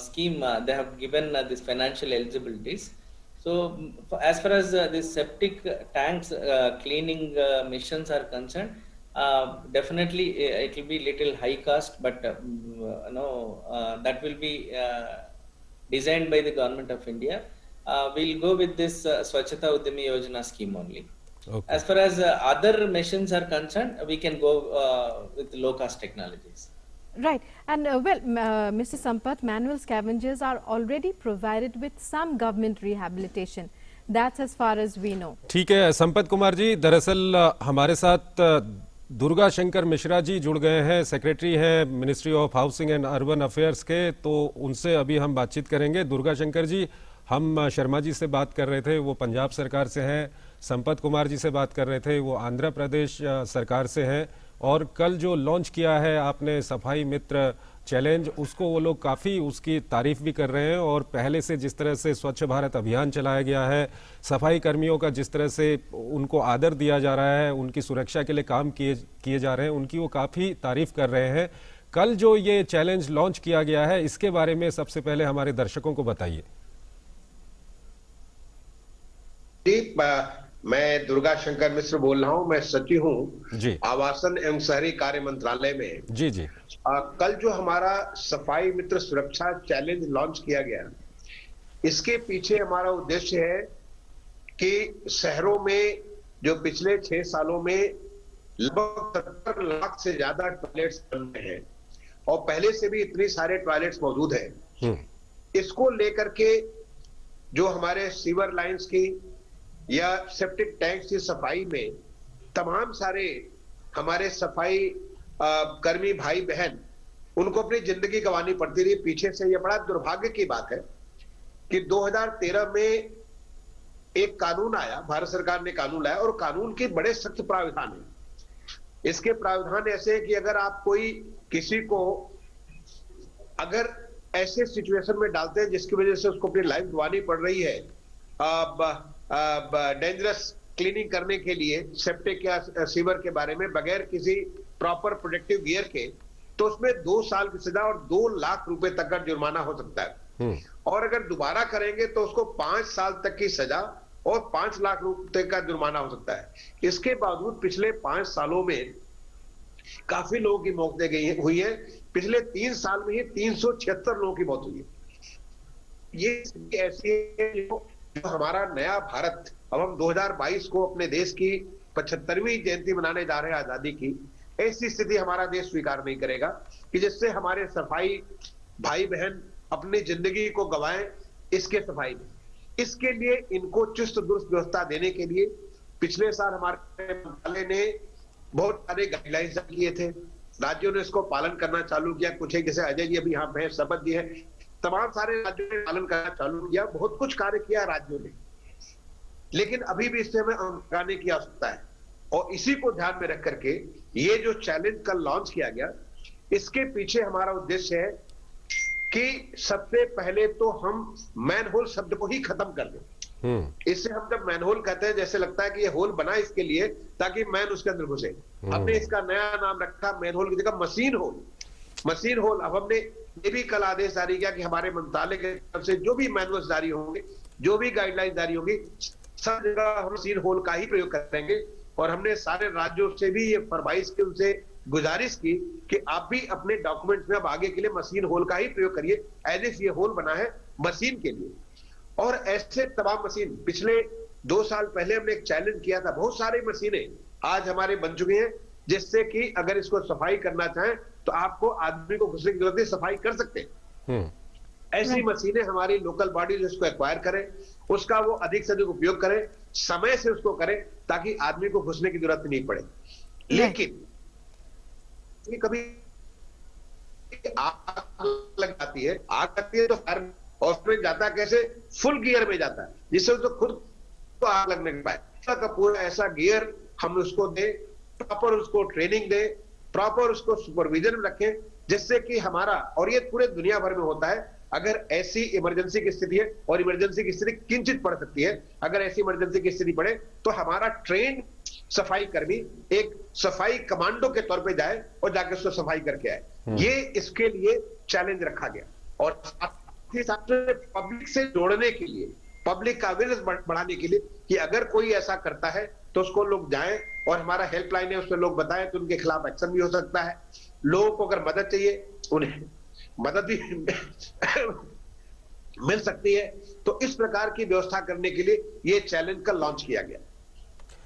[SPEAKER 5] scheme, they have given this financial eligibilities. So as far as this septic tanks cleaning missions are concerned, definitely it will be little high cost, but that will be designed by the Government of India. We'll go with this Swachhata Udyami Yojana scheme only.
[SPEAKER 3] Okay.
[SPEAKER 5] As far as other missions are concerned, we can go with low cost technologies.
[SPEAKER 1] Right. And Mr. Sampath, manual scavengers are already provided with some government rehabilitation. That's as far as we know.
[SPEAKER 3] ठीक है संपत कुमार जी, दरअसल हमारे साथ दुर्गा शंकर मिश्रा जी जुड़ गए हैं, secretary हैं ministry of housing and urban affairs के, तो उनसे अभी हम बातचीत करेंगे। दुर्गा शंकर जी, हम शर्मा जी से बात कर रहे थे, वो पंजाब सरकार से हैं, संपत कुमार जी से बात कर रहे थे, वो आंध्र प्रदेश सरकार से हैं, और कल जो लॉन्च किया है आपने सफाई मित्र चैलेंज, उसको वो लोग काफ़ी उसकी तारीफ भी कर रहे हैं, और पहले से जिस तरह से स्वच्छ भारत अभियान चलाया गया है, सफाई कर्मियों का जिस तरह से उनको आदर दिया जा रहा है, उनकी सुरक्षा के लिए काम किए जा रहे हैं, उनकी वो काफ़ी तारीफ कर रहे हैं। कल जो ये चैलेंज लॉन्च किया गया है, इसके बारे में सबसे पहले हमारे दर्शकों को बताइए।
[SPEAKER 6] मैं दुर्गा शंकर मिश्र बोल रहा हूं, मैं सचिव हूं
[SPEAKER 3] जी,
[SPEAKER 6] आवासन एवं शहरी कार्य मंत्रालय में।
[SPEAKER 3] जी जी।
[SPEAKER 6] कल जो हमारा सफाई मित्र सुरक्षा चैलेंज लॉन्च किया गया, इसके पीछे हमारा उद्देश्य है कि शहरों में जो पिछले 6 सालों में लगभग 70 लाख से ज्यादा टॉयलेट्स बन रहे हैं, और पहले से भी इतने सारे टॉयलेट्स मौजूद हैं, इसको लेकर के जो हमारे सीवर लाइंस की या सेप्टिक टैंक्स की सफाई में तमाम सारे हमारे सफाई कर्मी भाई बहन, उनको अपनी जिंदगी गंवानी पड़ती रही। पीछे से यह बड़ा दुर्भाग्य की बात है कि 2013 में एक कानून आया, भारत सरकार ने कानून लाया, और कानून के बड़े सख्त प्रावधान है। इसके प्रावधान ऐसे है कि अगर आप कोई किसी को अगर ऐसे सिचुएशन में डालते हैं जिसकी वजह से उसको अपनी लाइफ गंवानी पड़ रही है, डेंजरस क्लीनिंग करने के लिए सेप्टिक या सीवर के बारे में बगैर किसी प्रॉपर प्रोटेक्टिव गियर के, तो उसमें 2 साल की सजा और 2 लाख रुपए तक का जुर्माना हो सकता है। और अगर दोबारा करेंगे तो उसको 5 साल तक की सजा और 5 लाख रुपए का जुर्माना हो सकता है। इसके बावजूद पिछले 5 सालों में काफी लोगों की मौत हुई है। पिछले 3 साल में ही 376 लोगों की मौत हुई है। ये ऐसी है जो हमारा नया भारत, अब हम 2022 को अपने देश की 75वीं जयंती मनाने जा रहे हैं आजादी की, ऐसी स्थिति हमारा देश स्वीकार नहीं करेगा कि जिससे हमारे सफाई भाई बहन अपनी जिंदगी को गंवाएं इसके सफाई में। इसके लिए इनको चुस्त दुरुस्त व्यवस्था देने के लिए पिछले साल हमारे मंत्रालय ने बहुत सारे गाइडलाइंस जारी किए थे, राज्यों ने इसको पालन करना चालू किया। कुछ है जैसे अजय जी अभी यहाँ पे शपथ दी है, तमाम सारे राज्यों ने पालन करना चालू किया, बहुत कुछ कार्य किया राज्यों ने, लेकिन अभी भी इससे हमें आगे की आवश्यकता है। और इसी को ध्यान में रख करके ये जो चैलेंज कल लॉन्च किया गया, इसके पीछे हमारा उद्देश्य है कि सबसे पहले तो हम मैनहोल शब्द को ही खत्म कर दें। इससे हम जब मैनहोल कहते हैं, जैसे लगता है कि ये होल बना इसके लिए ताकि मैन उसके अंदर घुसे। हमने इसका नया नाम रखा मैनहोल की जगह मशीन होल। मशीन होल अब हमने ये भी कल आदेश जारी किया कि हमारे मंत्रालय की तरफ से जो भी मैनुअल्स जारी होंगे, जो भी गाइडलाइन जारी होंगी, सब जगह हम मशीन होल का ही प्रयोग करेंगे, और हमने सारे राज्यों से भी ये फरमाइश की, उनसे गुजारिश की कि आप भी अपने डॉक्यूमेंट्स में अब आगे के लिए मशीन होल का ही प्रयोग करिए, एज इफ ये होल बना है मशीन के लिए। और ऐसे तमाम मशीन, पिछले 2 साल पहले हमने एक चैलेंज किया था, बहुत सारी मशीनें आज हमारे बन चुके हैं, जिससे कि अगर इसको सफाई करना चाहें तो आपको आदमी को घुसने की जरूरत नहीं, सफाई कर सकते हैं। ऐसी मशीनें हमारी लोकल बॉडीज उसको एक्वायर करें, उसका वो अधिक से अधिक उपयोग करें, समय से उसको करें, ताकि आदमी को घुसने की जरूरत नहीं पड़े। लेकिन कभी आग लग जाती है, आग लगती है तो फायर और उसमें जाता कैसे, फुल गियर में जाता है, जिससे तो खुद को आग लगने के पाए का पूरा ऐसा गियर हम उसको दे, प्रॉपर उसको ट्रेनिंग दे, प्रॉपर उसको सुपरविजन में रखें, जिससे कि हमारा, और ये पूरे दुनिया भर में होता है, अगर ऐसी इमरजेंसी की स्थिति है, और इमरजेंसी की स्थिति किंचित पड़ सकती है, अगर ऐसी इमरजेंसी की स्थिति पड़े तो हमारा ट्रेन सफाई कर्मी एक सफाई कमांडो के तौर पे जाए और जाके उसको सफाई करके आए। ये इसके लिए चैलेंज रखा गया। और साथ ही साथ पब्लिक से जोड़ने के लिए, पब्लिक का अवेयरनेस बढ़ाने के लिए कि अगर कोई ऐसा करता है तो उसको लोग जाएं, और हमारा हेल्पलाइन है उसमें लोग बताएं तो उनके खिलाफ एक्शन भी हो सकता है। लोगों को अगर मदद चाहिए उन्हें मदद भी मिल सकती है। तो इस प्रकार की व्यवस्था करने के लिए ये चैलेंज का लॉन्च किया गया।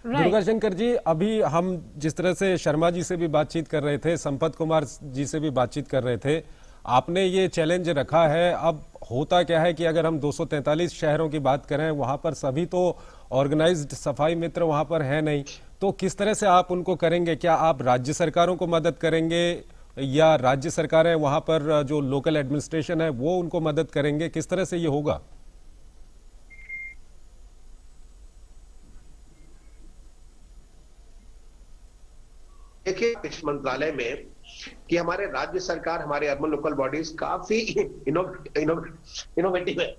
[SPEAKER 3] दुर्गा शंकर जी, अभी हम जिस तरह से शर्मा जी से भी बातचीत कर रहे थे, संपत कुमार जी से भी बातचीत कर रहे थे, आपने ये चैलेंज रखा है। अब होता क्या है कि अगर हम 243 शहरों की बात करें, वहां पर सभी तो ऑर्गेनाइज्ड सफाई मित्र वहां पर है नहीं, तो किस तरह से आप उनको करेंगे? क्या आप राज्य सरकारों को मदद करेंगे, या राज्य सरकारें वहां पर जो लोकल एडमिनिस्ट्रेशन है वो उनको मदद करेंगे? किस तरह से ये होगा?
[SPEAKER 6] देखिए, इस मंत्रालय में कि हमारे राज्य सरकार, हमारे अर्बन लोकल बॉडीज काफी इनोवेटिव है।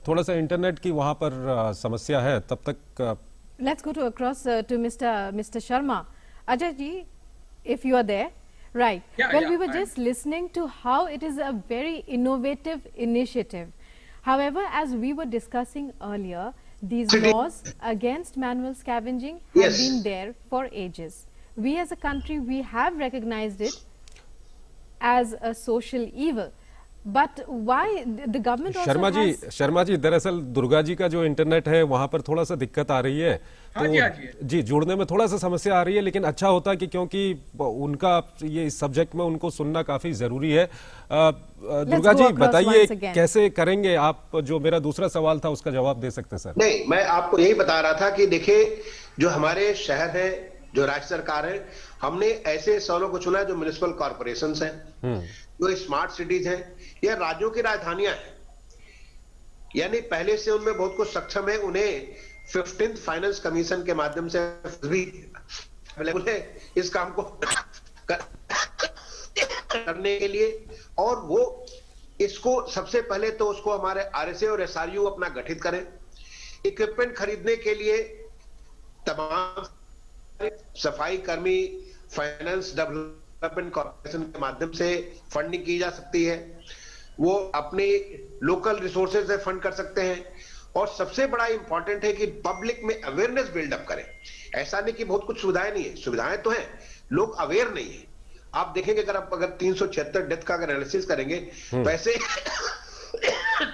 [SPEAKER 3] थोड़ा सा इंटरनेट की वहां पर समस्या है, तब तक
[SPEAKER 1] Let's go to across to Mr. Sharma. Ajay ji, if you are there, right? We were just listening to how it is a very innovative initiative. However, as we were discussing earlier, these laws against manual scavenging have been there for ages. We as a country, we have recognized it as a social evil. But why the government also
[SPEAKER 3] Sharma ji, दरअसल दुर्गा जी का जो internet है वहां पर थोड़ा सा दिक्कत आ रही है, तो जी जुड़ने में थोड़ा सा समस्या आ रही है, लेकिन अच्छा होता कि क्योंकि उनका ये इस सब्जेक्ट में उनको सुनना काफी जरूरी है। दुर्गा जी बताइए कैसे करेंगे आप? जो मेरा दूसरा सवाल था उसका जवाब दे सकते सर।
[SPEAKER 6] नहीं, मैं आपको यही बता रहा था कि देखिए, जो हमारे शहर है, जो राज्य सरकार है, हमने ऐसे शहरों को चुना जो म्युनिसिपल कॉर्पोरेशन हैं, जो स्मार्ट सिटीज हैं, या राज्यों की राजधानियां हैं, यानी पहले से उनमें बहुत कुछ सक्षम है। उन्हें 15th फाइनेंस कमीशन के माध्यम से भी इस काम को करने के लिए, और वो इसको सबसे पहले तो उसको हमारे आरएसए और एसआरयू अपना गठित करें। इक्विपमेंट खरीदने के लिए तमाम सफाई कर्मी फाइनेंस डेवलपमेंट कॉर्पोरेशन के माध्यम से फंडिंग की जा सकती है, वो अपने लोकल रिसोर्सेज से फंड कर सकते हैं। और सबसे बड़ा इंपॉर्टेंट है कि पब्लिक में अवेयरनेस बिल्डअप करें। ऐसा नहीं कि बहुत कुछ सुविधाएं नहीं है, सुविधाएं तो हैं, लोग अवेयर नहीं है। आप देखेंगे अगर 376 डेथ का अगर एनालिसिस करेंगे तो ऐसे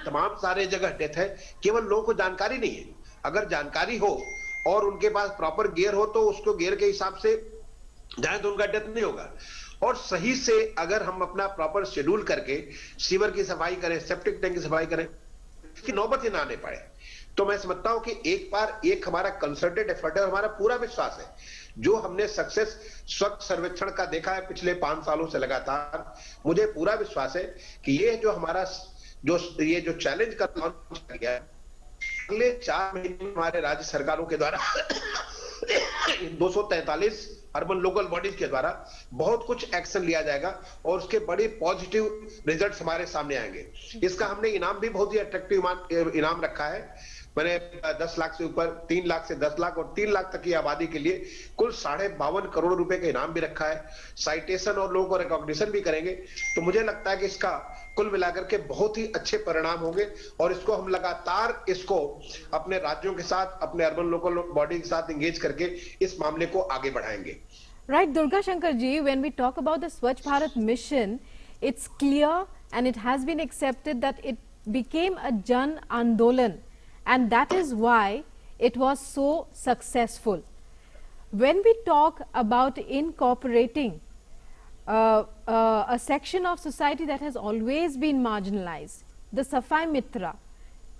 [SPEAKER 6] तमाम सारे जगह डेथ है, केवल लोगों को जानकारी नहीं है। अगर जानकारी हो और उनके पास प्रॉपर गियर हो तो उसको गियर के हिसाब से जाए तो उनका डेथ नहीं होगा। और सही से अगर हम अपना प्रॉपर शेड्यूल करके सीवर की सफाई करें, सेप्टिक टैंक की सफाई करें, कि नौबत ही ना आने पड़े, तो मैं समझता हूं कि एक हमारा कंसर्टेड एफर्ट है। हमारा पूरा विश्वास है, जो हमने सक्सेस स्वच्छ सर्वेक्षण का देखा है पिछले 5 सालों से लगातार, मुझे पूरा विश्वास है कि ये जो हमारा जो चैलेंज का लॉन्च किया गया है, अगले 4 महीने हमारे राज्य सरकारों के द्वारा 243 अर्बन लोकल बॉडीज के द्वारा बहुत कुछ एक्शन लिया जाएगा, और उसके बड़े पॉजिटिव रिजल्ट्स हमारे सामने आएंगे। इसका हमने इनाम भी बहुत ही अट्रैक्टिव इनाम रखा है। मैंने 10 लाख से ऊपर, 3 लाख से 10 लाख और 3 लाख तक की आबादी के लिए कुल 52.5 करोड़ रुपए का इनाम भी रखा है। साइटेशन और लोगों को रिकॉग्निशन भी करेंगे। तो मुझे लगता है कि इसका कुल मिलाकर के बहुत ही अच्छे परिणाम होंगे और इसको हम लगातार इसको अपने राज्यों के साथ, अपने अर्बन लोकल बॉडी के साथ एंगेज करके इस मामले को आगे बढ़ाएंगे।
[SPEAKER 1] Right, Durga Shankar ji, when we talk about the Swachh Bharat mission, it's clear and it has been accepted that it became a Jan Andolan, and that is why it was so successful. When we talk about incorporating a section of society that has always been marginalized, the Safai Mitra,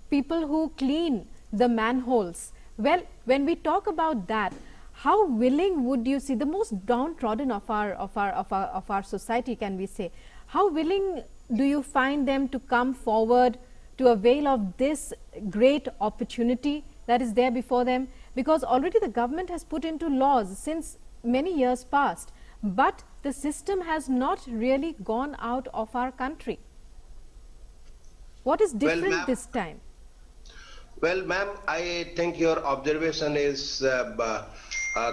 [SPEAKER 1] people who clean the manholes, well, when we talk about that, how willing would you see the most downtrodden of our society, can we say, how willing do you find them to come forward to avail of this great opportunity that is there before them? Because already the government has put into laws since many years past, but the system has not really gone out of our country. What is different this time?
[SPEAKER 6] Well, ma'am, I think your observation is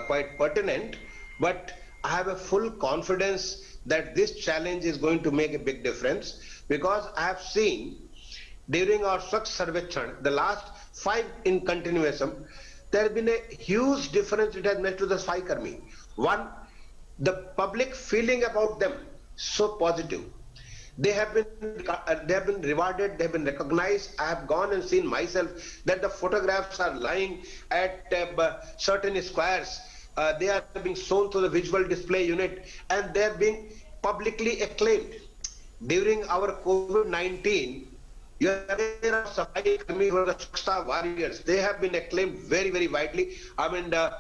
[SPEAKER 6] quite pertinent, but I have a full confidence that this challenge is going to make a big difference, because I have seen during our Swachh Sarvekhan, the last 5 in continuation, there has been a huge difference it has made to the Safai Karmi. One, the public feeling about them so positive. They have been rewarded, they have been recognized. I have gone and seen myself that the photographs are lying at certain squares. They are being shown to the visual display unit and they are being publicly acclaimed. During our COVID-19, you are aware of Safai Karmi who are the Swachhta warriors. They have been acclaimed very, very widely. I mean, the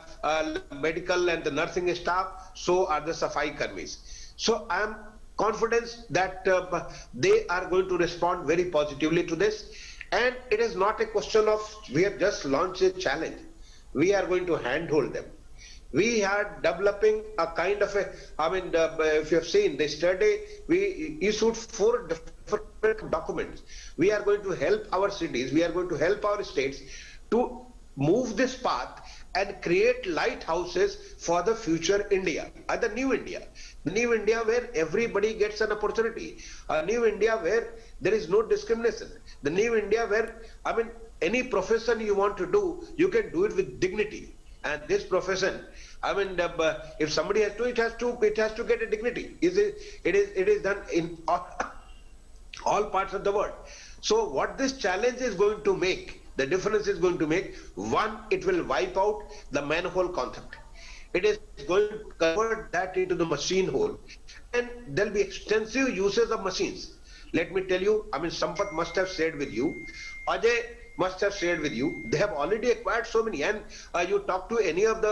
[SPEAKER 6] medical and the nursing staff, so are the Safai Karmis. So I am confident that they are going to respond very positively to this. And it is not a question of we have just launched a challenge. We are going to handhold them. We are developing a kind of a, I mean, if you have seen yesterday, we issued 4 different documents. We are going to help our cities, we are going to help our states to move this path and create lighthouses for the future India, the new India. The new India where everybody gets an opportunity. A new India where there is no discrimination. The new India where, I mean, any profession you want to do, you can do it with dignity. And this profession, I mean, if somebody has to, it has to get a dignity. It is done in all parts of the world. So what this challenge is going to make, the difference is going to make, one, it will wipe out the manhole concept. It is going to convert that into the machine hole. And there will be extensive uses of machines. Let me tell you, I mean, Sampath must have shared with you, Ajay must have shared with you, they have already acquired so many. And you talk to any of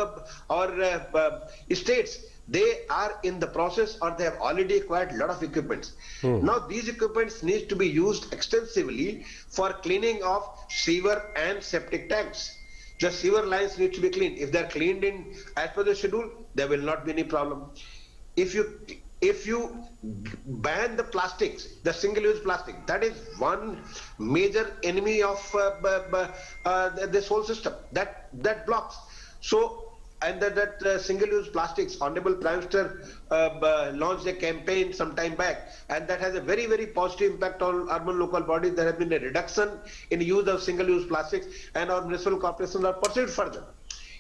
[SPEAKER 6] our states, they are in the process or they have already acquired a lot of equipments. Now these equipments need to be used extensively for cleaning of sewer and septic tanks. The sewer lines need to be cleaned. If they are cleaned in as per the schedule, there will not be any problem. If you ban the plastics, the single-use plastic, that is one major enemy of this whole system. That blocks. So, and that single-use plastics, Honorable Prime Minister launched a campaign some time back, and that has a very, very positive impact on urban local bodies. There has been a reduction in the use of single-use plastics, and our municipal corporations are pursued further.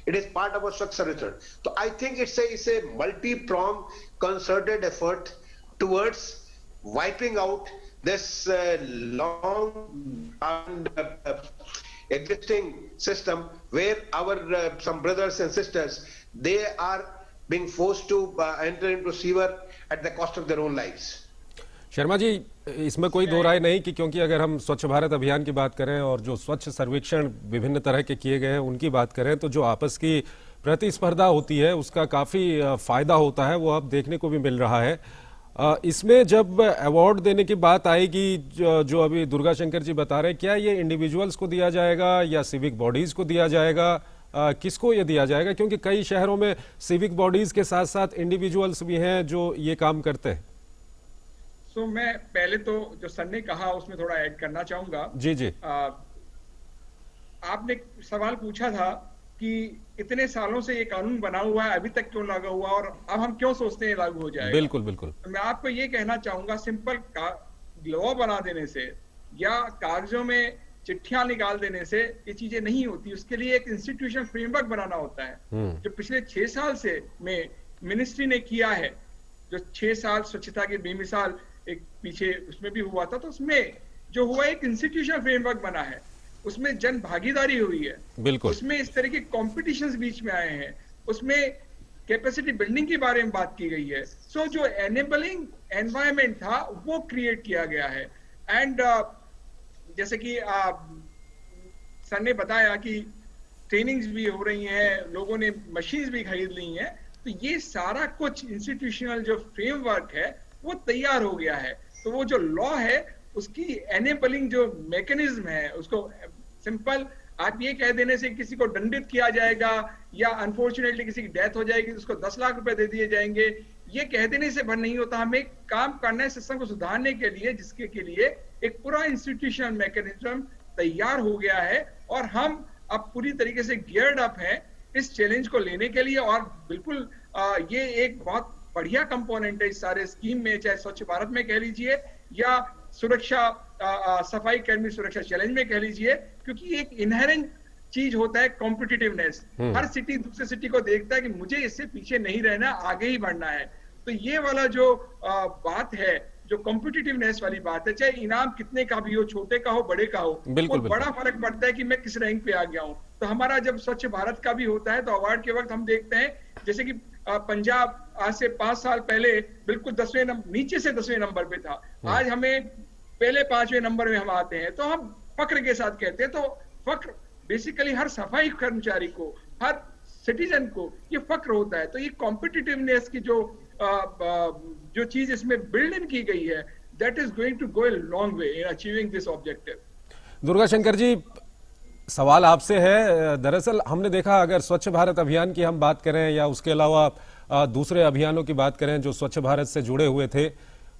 [SPEAKER 6] It is part of our Swachh Sarvekhan. So I think it's a multi-pronged, concerted effort towards wiping out this long and existing system where our some brothers and sisters, they are being forced to enter into sewer at the cost of their own lives.
[SPEAKER 3] Sharma ji, इसमें कोई दो राय नहीं कि क्योंकि अगर हम स्वच्छ भारत अभियान की बात करें और जो स्वच्छ सर्वेक्षण विभिन्न तरह के किए गए हैं उनकी बात करें तो जो आपस की प्रतिस्पर्धा होती है उसका काफ़ी फायदा होता है, वो अब देखने को भी मिल रहा है। इसमें जब अवार्ड देने की बात आएगी, जो अभी दुर्गा शंकर जी बता रहे हैं, क्या ये इंडिविजुअल्स को दिया जाएगा या सिविक बॉडीज़ को दिया जाएगा, किसको ये दिया जाएगा? क्योंकि कई शहरों में सिविक बॉडीज़ के साथ साथ इंडिविजुअल्स भी हैं जो ये काम करते हैं।
[SPEAKER 4] तो मैं पहले तो जो सर ने कहा उसमें थोड़ा ऐड करना चाहूंगा।
[SPEAKER 3] जी जी।
[SPEAKER 4] आपने सवाल पूछा था कि इतने सालों से ये कानून बना हुआ है, अभी तक क्यों लागू हुआ और अब हम क्यों सोचते हैं लागू हो जाएगा।
[SPEAKER 3] बिल्कुल बिल्कुल।
[SPEAKER 4] तो मैं आपको ये कहना चाहूंगा सिंपल लॉ बना देने से या कागजों में चिट्ठियां निकाल देने से ये चीजें नहीं होती। उसके लिए एक इंस्टीट्यूशन फ्रेमवर्क बनाना होता है जो पिछले 6 साल से में मिनिस्ट्री ने किया है। जो 6 साल स्वच्छता की बेमिसाल एक पीछे उसमें भी हुआ था, तो उसमें जो हुआ एक इंस्टीट्यूशन फ्रेमवर्क बना है, उसमें जन भागीदारी हुई है,
[SPEAKER 3] बिल्कुल
[SPEAKER 4] उसमें इस तरह के कॉम्पिटिशंस बीच में आए हैं, उसमें कैपेसिटी बिल्डिंग के बारे में बात की गई है। सो जो एनेबलिंग एनवायरमेंट था वो क्रिएट किया गया है। एंड जैसे कि सर ने बताया कि ट्रेनिंग्स भी हो रही हैं, लोगों ने मशीन्स भी खरीद ली हैं, तो ये सारा कुछ इंस्टीट्यूशनल जो फ्रेमवर्क है वो तैयार हो गया है। तो वो जो लॉ है उसकी एनेबलिंग जो मैकेनिज्म है, उसको सिंपल आप ये कह देने से किसी को दंडित किया जाएगा या अनफॉर्चुनेटली किसी की डेथ हो जाएगी तो उसको 10 लाख रुपए दे दिए जाएंगे, ये कह देने से भर नहीं होता। हमें काम करना है सिस्टम को सुधारने के लिए, जिसके के लिए एक पूरा इंस्टीट्यूशनल मैकेनिज्म तैयार हो गया है और हम अब पूरी तरीके से गियर्ड अप हैं इस चैलेंज को लेने के लिए। और बिल्कुल ये एक बहुत बढ़िया कंपोनेंट है इस सारे स्कीम में, चाहे स्वच्छ भारत में कह लीजिए या सुरक्षा सफाई कर्मी सुरक्षा चैलेंज में कह लीजिए, क्योंकि एक इनहेरेंट चीज होता है कॉम्पिटिटिवनेस। हर सिटी दूसरे सिटी को देखता है कि मुझे इससे पीछे नहीं रहना, आगे ही बढ़ना है। तो ये वाला जो बात है, जो कॉम्पिटिटिवनेस वाली बात है, चाहे इनाम कितने का भी हो, छोटे का हो बड़े का हो,
[SPEAKER 3] बिल्कुल,
[SPEAKER 4] वो बड़ा फर्क पड़ता है कि मैं किस रैंक पे आ गया हूँ। तो हमारा जब स्वच्छ भारत का भी होता है तो अवार्ड के वक्त हम देखते हैं जैसे कि पंजाब आज से 5 साल पहले बिल्कुल 10वें नंबर, नीचे से 10वें नंबर पे था, आज हमें पहले 5वें नंबर में हम आते हैं, तो हम फक्र के साथ कहते हैं। तो फक्र बेसिकली हर सफाई कर्मचारी को, हर सिटीजन को ये फक्र होता है। तो ये कॉम्पिटिटिवनेस की जो चीज इसमें बिल्ड इन की गई है, that is going to go a long way in achieving this objective.
[SPEAKER 3] Durga Shankar ji, सवाल आपसे है। दरअसल हमने देखा, अगर स्वच्छ भारत अभियान की हम बात करें या उसके अलावा दूसरे अभियानों की बात करें जो स्वच्छ भारत से जुड़े हुए थे,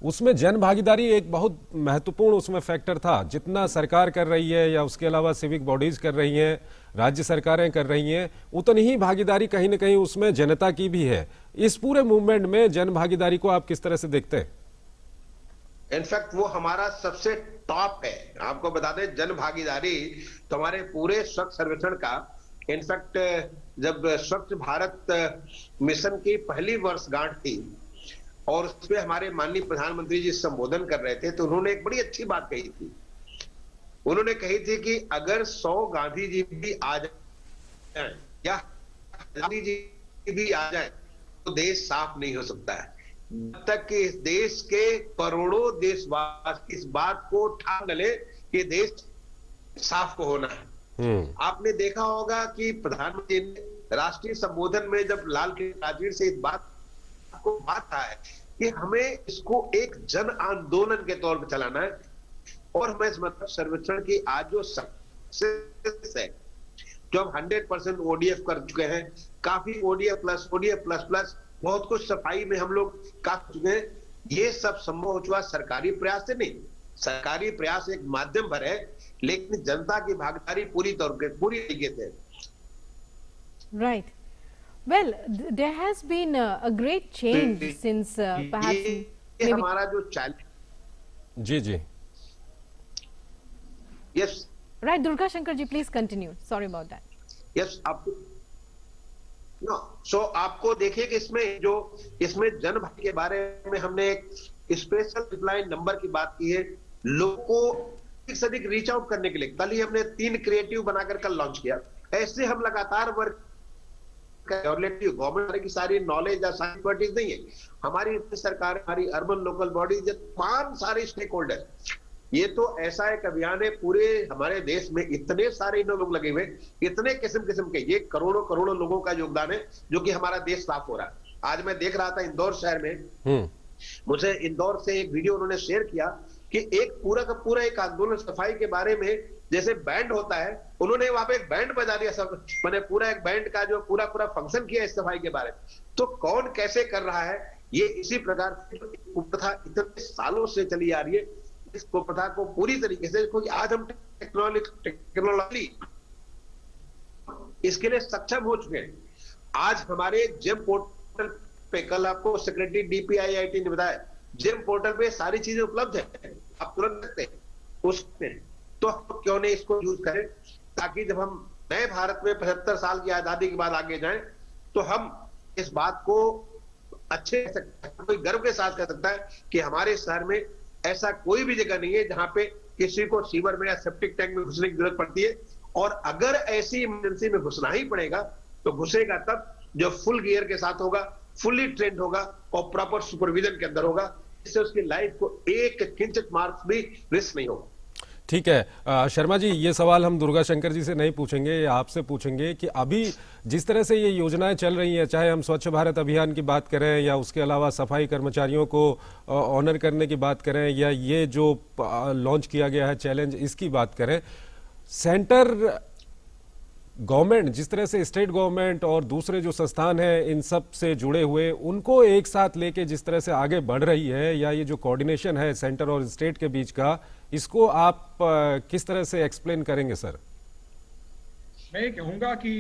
[SPEAKER 3] उसमें जन भागीदारी एक बहुत महत्वपूर्ण उसमें फैक्टर था। जितना सरकार कर रही है या उसके अलावा सिविक बॉडीज कर रही हैं, राज्य सरकारें कर रही हैं, उतनी ही भागीदारी कहीं ना कहीं उसमें जनता की भी है। इस पूरे मूवमेंट में जन भागीदारी को आप किस तरह से देखते हैं?
[SPEAKER 6] इनफैक्ट वो हमारा सबसे टॉप है। आपको बता दें, जन भागीदारी तो हमारे पूरे स्वच्छ सर्वेक्षण का, इनफैक्ट जब स्वच्छ भारत मिशन की पहली वर्षगांठ थी और उस पर हमारे माननीय प्रधानमंत्री जी संबोधन कर रहे थे, तो उन्होंने एक बड़ी अच्छी बात कही थी। उन्होंने कही थी कि अगर 100 गांधी जी भी आ जाए या गांधी जी भी आ जाए तो देश साफ नहीं हो सकता है, जब तक कि इस देश के करोड़ों देशवासी इस बात को ठान ले कि देश साफ को होना है। आपने देखा होगा कि प्रधानमंत्री ने राष्ट्रीय संबोधन में जब लाल किले प्राचीर से इस बात को बात है कि हमें इसको एक जन आंदोलन के तौर पर चलाना है। और हमें इस मतलब सर्वेक्षण की आज जो सक्सेस है, जो हम 100% ODF कर चुके हैं, काफी ODF प्लस बहुत कुछ सफाई में हम लोग कर चुके हैं, ये सब संभव हो चुका सरकारी प्रयास से नहीं। सरकारी प्रयास एक माध्यम पर है, लेकिन जनता की भागीदारी पूरी तरीके से।
[SPEAKER 1] Right. Well, there has been a great change since perhaps
[SPEAKER 6] ये हमारा जो चैलेंज।
[SPEAKER 3] जी
[SPEAKER 6] yes
[SPEAKER 1] right, Durga Shankar ji, please continue. Sorry about that.
[SPEAKER 6] Yes आपको आपको देखिए कि इसमें जन भागीदारी के बारे में हमने एक स्पेशल हेल्पलाइन नंबर की बात की है, लोगों को अधिक से अधिक रीच आउट करने के लिए। कल ही हमने 3 क्रिएटिव बनाकर कल लॉन्च किया। ऐसे हम लगातार वर्क गवर्नमेंट की सारी नॉलेज या सारी एक्सपर्टीज नहीं है, हमारी सरकार, हमारी अर्बन लोकल बॉडीज, तमाम सारे स्टेक होल्डर, ये तो ऐसा एक अभियान है। पूरे हमारे देश में इतने सारे लोग लगे हुए, इतने किस्म के, ये करोड़ों लोगों का योगदान है जो कि हमारा देश साफ हो रहा है। आज मैं देख रहा था इंदौर शहर में, मुझे इंदौर से एक वीडियो उन्होंने शेयर किया कि एक पूरा का पूरा एक आंदोलन सफाई के बारे में, जैसे बैंड होता है, उन्होंने वहां पे एक बैंड बजा दिया, सब मैंने पूरा एक बैंड का जो पूरा फंक्शन किया इस सफाई के बारे में। तो कौन कैसे कर रहा है, ये इसी प्रकार से कुप्रथा इतने सालों से चली आ रही है, इस कुप्रथा को पूरी तरीके से, क्योंकि आज हम टेक्नोलॉजी इसके लिए सक्षम हो चुके हैं। आज हमारे जेम पोर्टल पे, कल आपको सेक्रेटरी DPIIT ने बताया, जेम पोर्टल पे सारी चीजें उपलब्ध है। आप तुरंत सकते हैं उसमें, तो हम क्यों नहीं इसको यूज करें, ताकि जब हम नए भारत में 75 साल की आजादी के बाद आगे जाएं तो हम इस बात को अच्छे कोई गर्व के साथ कह सकता है कि हमारे शहर में ऐसा कोई भी जगह नहीं है जहां पे किसी को सीवर में या सेप्टिक टैंक में घुसने की जरूरत पड़ती है। और अगर ऐसी इमरजेंसी में घुसना ही पड़ेगा तो घुसेगा तब जो फुल गियर के साथ होगा, फुल्ली ट्रेंड होगा और प्रॉपर सुपरविजन के अंदर होगा, इससे उसकी लाइफ को एक किंचित मार्क्स भी रिस्क नहीं होगा।
[SPEAKER 3] ठीक है शर्मा जी, ये सवाल हम दुर्गा शंकर जी से नहीं पूछेंगे, आपसे पूछेंगे कि अभी जिस तरह से ये योजनाएं चल रही हैं, चाहे हम स्वच्छ भारत अभियान की बात करें या उसके अलावा सफाई कर्मचारियों को ऑनर करने की बात करें या ये जो लॉन्च किया गया है चैलेंज, इसकी बात करें, सेंटर गवर्नमेंट जिस तरह से स्टेट गवर्नमेंट और दूसरे जो संस्थान हैं इन सब से जुड़े हुए, उनको एक साथ लेके जिस तरह से आगे बढ़ रही है, या ये जो कोऑर्डिनेशन है सेंटर और स्टेट के बीच का, इसको आप किस तरह से एक्सप्लेन करेंगे सर?
[SPEAKER 4] मैं कहूँगा कि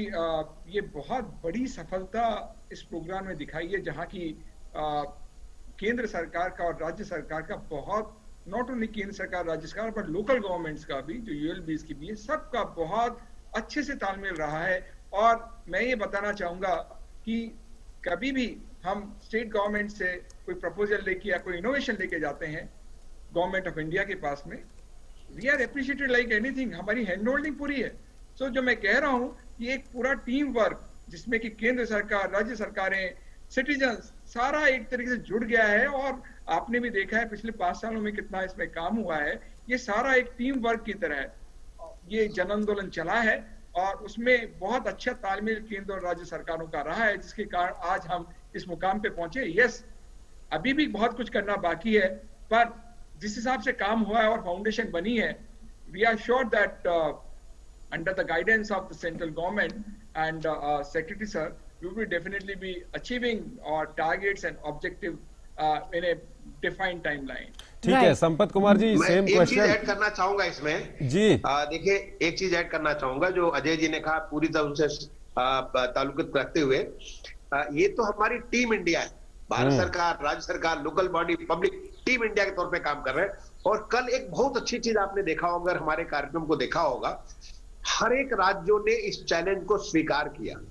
[SPEAKER 4] ये बहुत बड़ी सफलता इस प्रोग्राम में दिखाई है, जहाँ की केंद्र सरकार का और राज्य सरकार का बहुत, नॉट ओनली केंद्र सरकार राज्य सरकार बट लोकल गवर्नमेंट्स का भी, जो यूएलबीज की भी है, सबका बहुत अच्छे से तालमेल रहा है। और मैं ये बताना चाहूंगा कि कभी भी हम स्टेट गवर्नमेंट से कोई प्रपोजल लेके या कोई इनोवेशन लेके जाते हैं गवर्नमेंट ऑफ इंडिया के पास में, we are appreciated like anything, हमारी हैंड होल्डिंग पूरी है। सो जो मैं कह रहा हूँ ये एक पूरा टीम वर्क जिसमें कि केंद्र सरकार, राज्य सरकारें, सिटीजन्स, सारा एक तरीके से जुड़ गया है। और आपने भी देखा है पिछले 5 सालों में कितना इसमें काम हुआ है। ये सारा एक टीम वर्क की तरह है, ये जन आंदोलन चला है और उसमें बहुत अच्छा तालमेल केंद्र और राज्य सरकारों का रहा है, जिसके कारण आज हम इस मुकाम पे पहुंचे। यस, अभी भी बहुत कुछ करना बाकी है, पर जिस हिसाब से काम हुआ है और फाउंडेशन बनी है, we are sure that under the guidance of the central government and secretary sir, we will definitely be achieving our targets and objective in a defined timeline.
[SPEAKER 3] ठीक है संपत कुमार जी, सेम क्वेश्चन।
[SPEAKER 6] एक चीज ऐड करना चाहूंगा इसमें
[SPEAKER 3] जी।
[SPEAKER 6] देखिए, एक चीज ऐड करना चाहूंगा जो अजय जी ने कहा, पूरी तरह से ताल्लुक रखते हुए, ये तो हमारी टीम इंडिया है, भारत सरकार, राज्य सरकार, local body, public, team India के तौर पे काम कर रहे हैं। और कल एक बहुत अच्छी चीज आपने देखा होगा, अगर हमारे कार्यक्रम को देखा होगा, हर एक राज्यों ने इस चैलेंज को स्वीकार किया।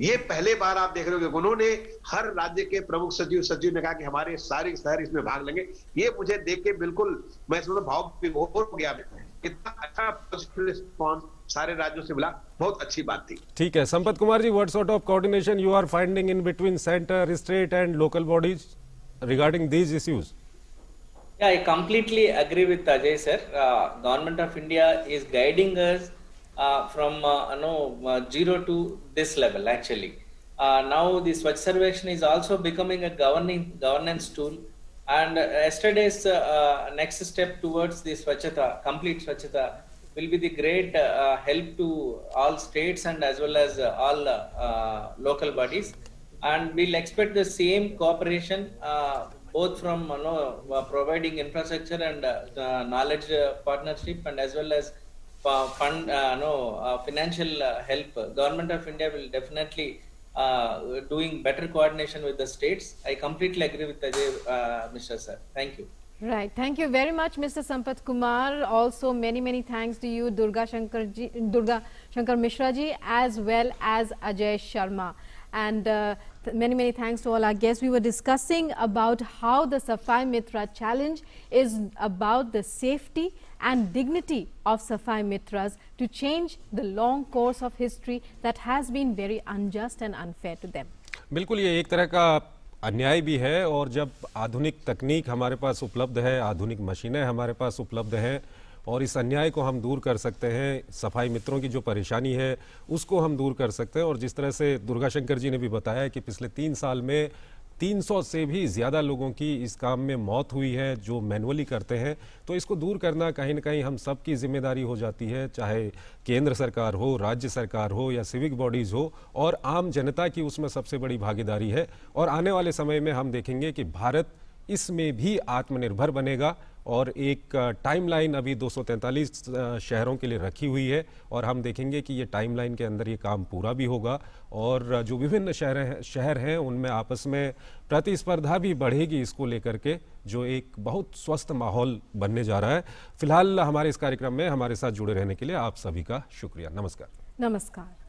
[SPEAKER 6] ये पहले बार आप देख रहे हो कि उन्होंने, हर राज्य के प्रमुख सचिव ने कहा कि हमारे सारे शहर इसमें भाग लेंगे। ये मुझे देख के बिल्कुल मैं इसमें भाव विभोर हो गया, इतना अच्छा पॉजिटिव रिस्पॉन्स सारे राज्यों से मिला, बहुत अच्छी बात थी।
[SPEAKER 3] ठीक है Sampath Kumar ji, what sort of coordination you are finding in between centre, state and local bodies regarding these issues?
[SPEAKER 5] Yeah, I completely agree with Ajay sir. Government of India is guiding us from zero to this level actually. Now the Swachh Sarvekhan is also becoming a governance tool, and yesterday's next step towards the Swachhata, complete Swachhata, will be the great help to all states and as well as all local bodies, and we'll expect the same cooperation both from providing infrastructure and knowledge partnership, and as well as fund financial help. Government of India will definitely doing better coordination with the states. I completely agree with Ajay, Mr. Sir. Thank you.
[SPEAKER 1] Right. Thank you very much, Mr. Sampath Kumar. Also, many thanks to you, Durga Shankar Mishra ji, as well as Ajay Sharma. And many thanks to all our guests. We were discussing about how the Safai Mitra challenge is about the safety and dignity of Safai Mitras to change the long course of history that has been very unjust and unfair to them.
[SPEAKER 3] बिल्कुल, ये एक तरह का अन्याय भी है, और जब आधुनिक तकनीक हमारे पास उपलब्ध है, आधुनिक मशीनें हमारे पास उपलब्ध हैं, और इस अन्याय को हम दूर कर सकते हैं, सफाई मित्रों की जो परेशानी है उसको हम दूर कर सकते हैं। और जिस तरह से दुर्गा शंकर जी ने भी बताया कि पिछले 3 साल में 300 से भी ज़्यादा लोगों की इस काम में मौत हुई है जो मैनुअली करते हैं, तो इसको दूर करना कहीं ना कहीं हम सब की जिम्मेदारी हो जाती है, चाहे केंद्र सरकार हो, राज्य सरकार हो या सिविक बॉडीज़ हो, और आम जनता की उसमें सबसे बड़ी भागीदारी है। और आने वाले समय में हम देखेंगे कि भारत इसमें भी आत्मनिर्भर बनेगा। और एक टाइमलाइन अभी 243 शहरों के लिए रखी हुई है और हम देखेंगे कि ये टाइमलाइन के अंदर ये काम पूरा भी होगा और जो विभिन्न शहर हैं उनमें आपस में प्रतिस्पर्धा भी बढ़ेगी इसको लेकर के, जो एक बहुत स्वस्थ माहौल बनने जा रहा है। फिलहाल हमारे इस कार्यक्रम में हमारे साथ जुड़े रहने के लिए आप सभी का शुक्रिया। नमस्कार।
[SPEAKER 1] नमस्कार।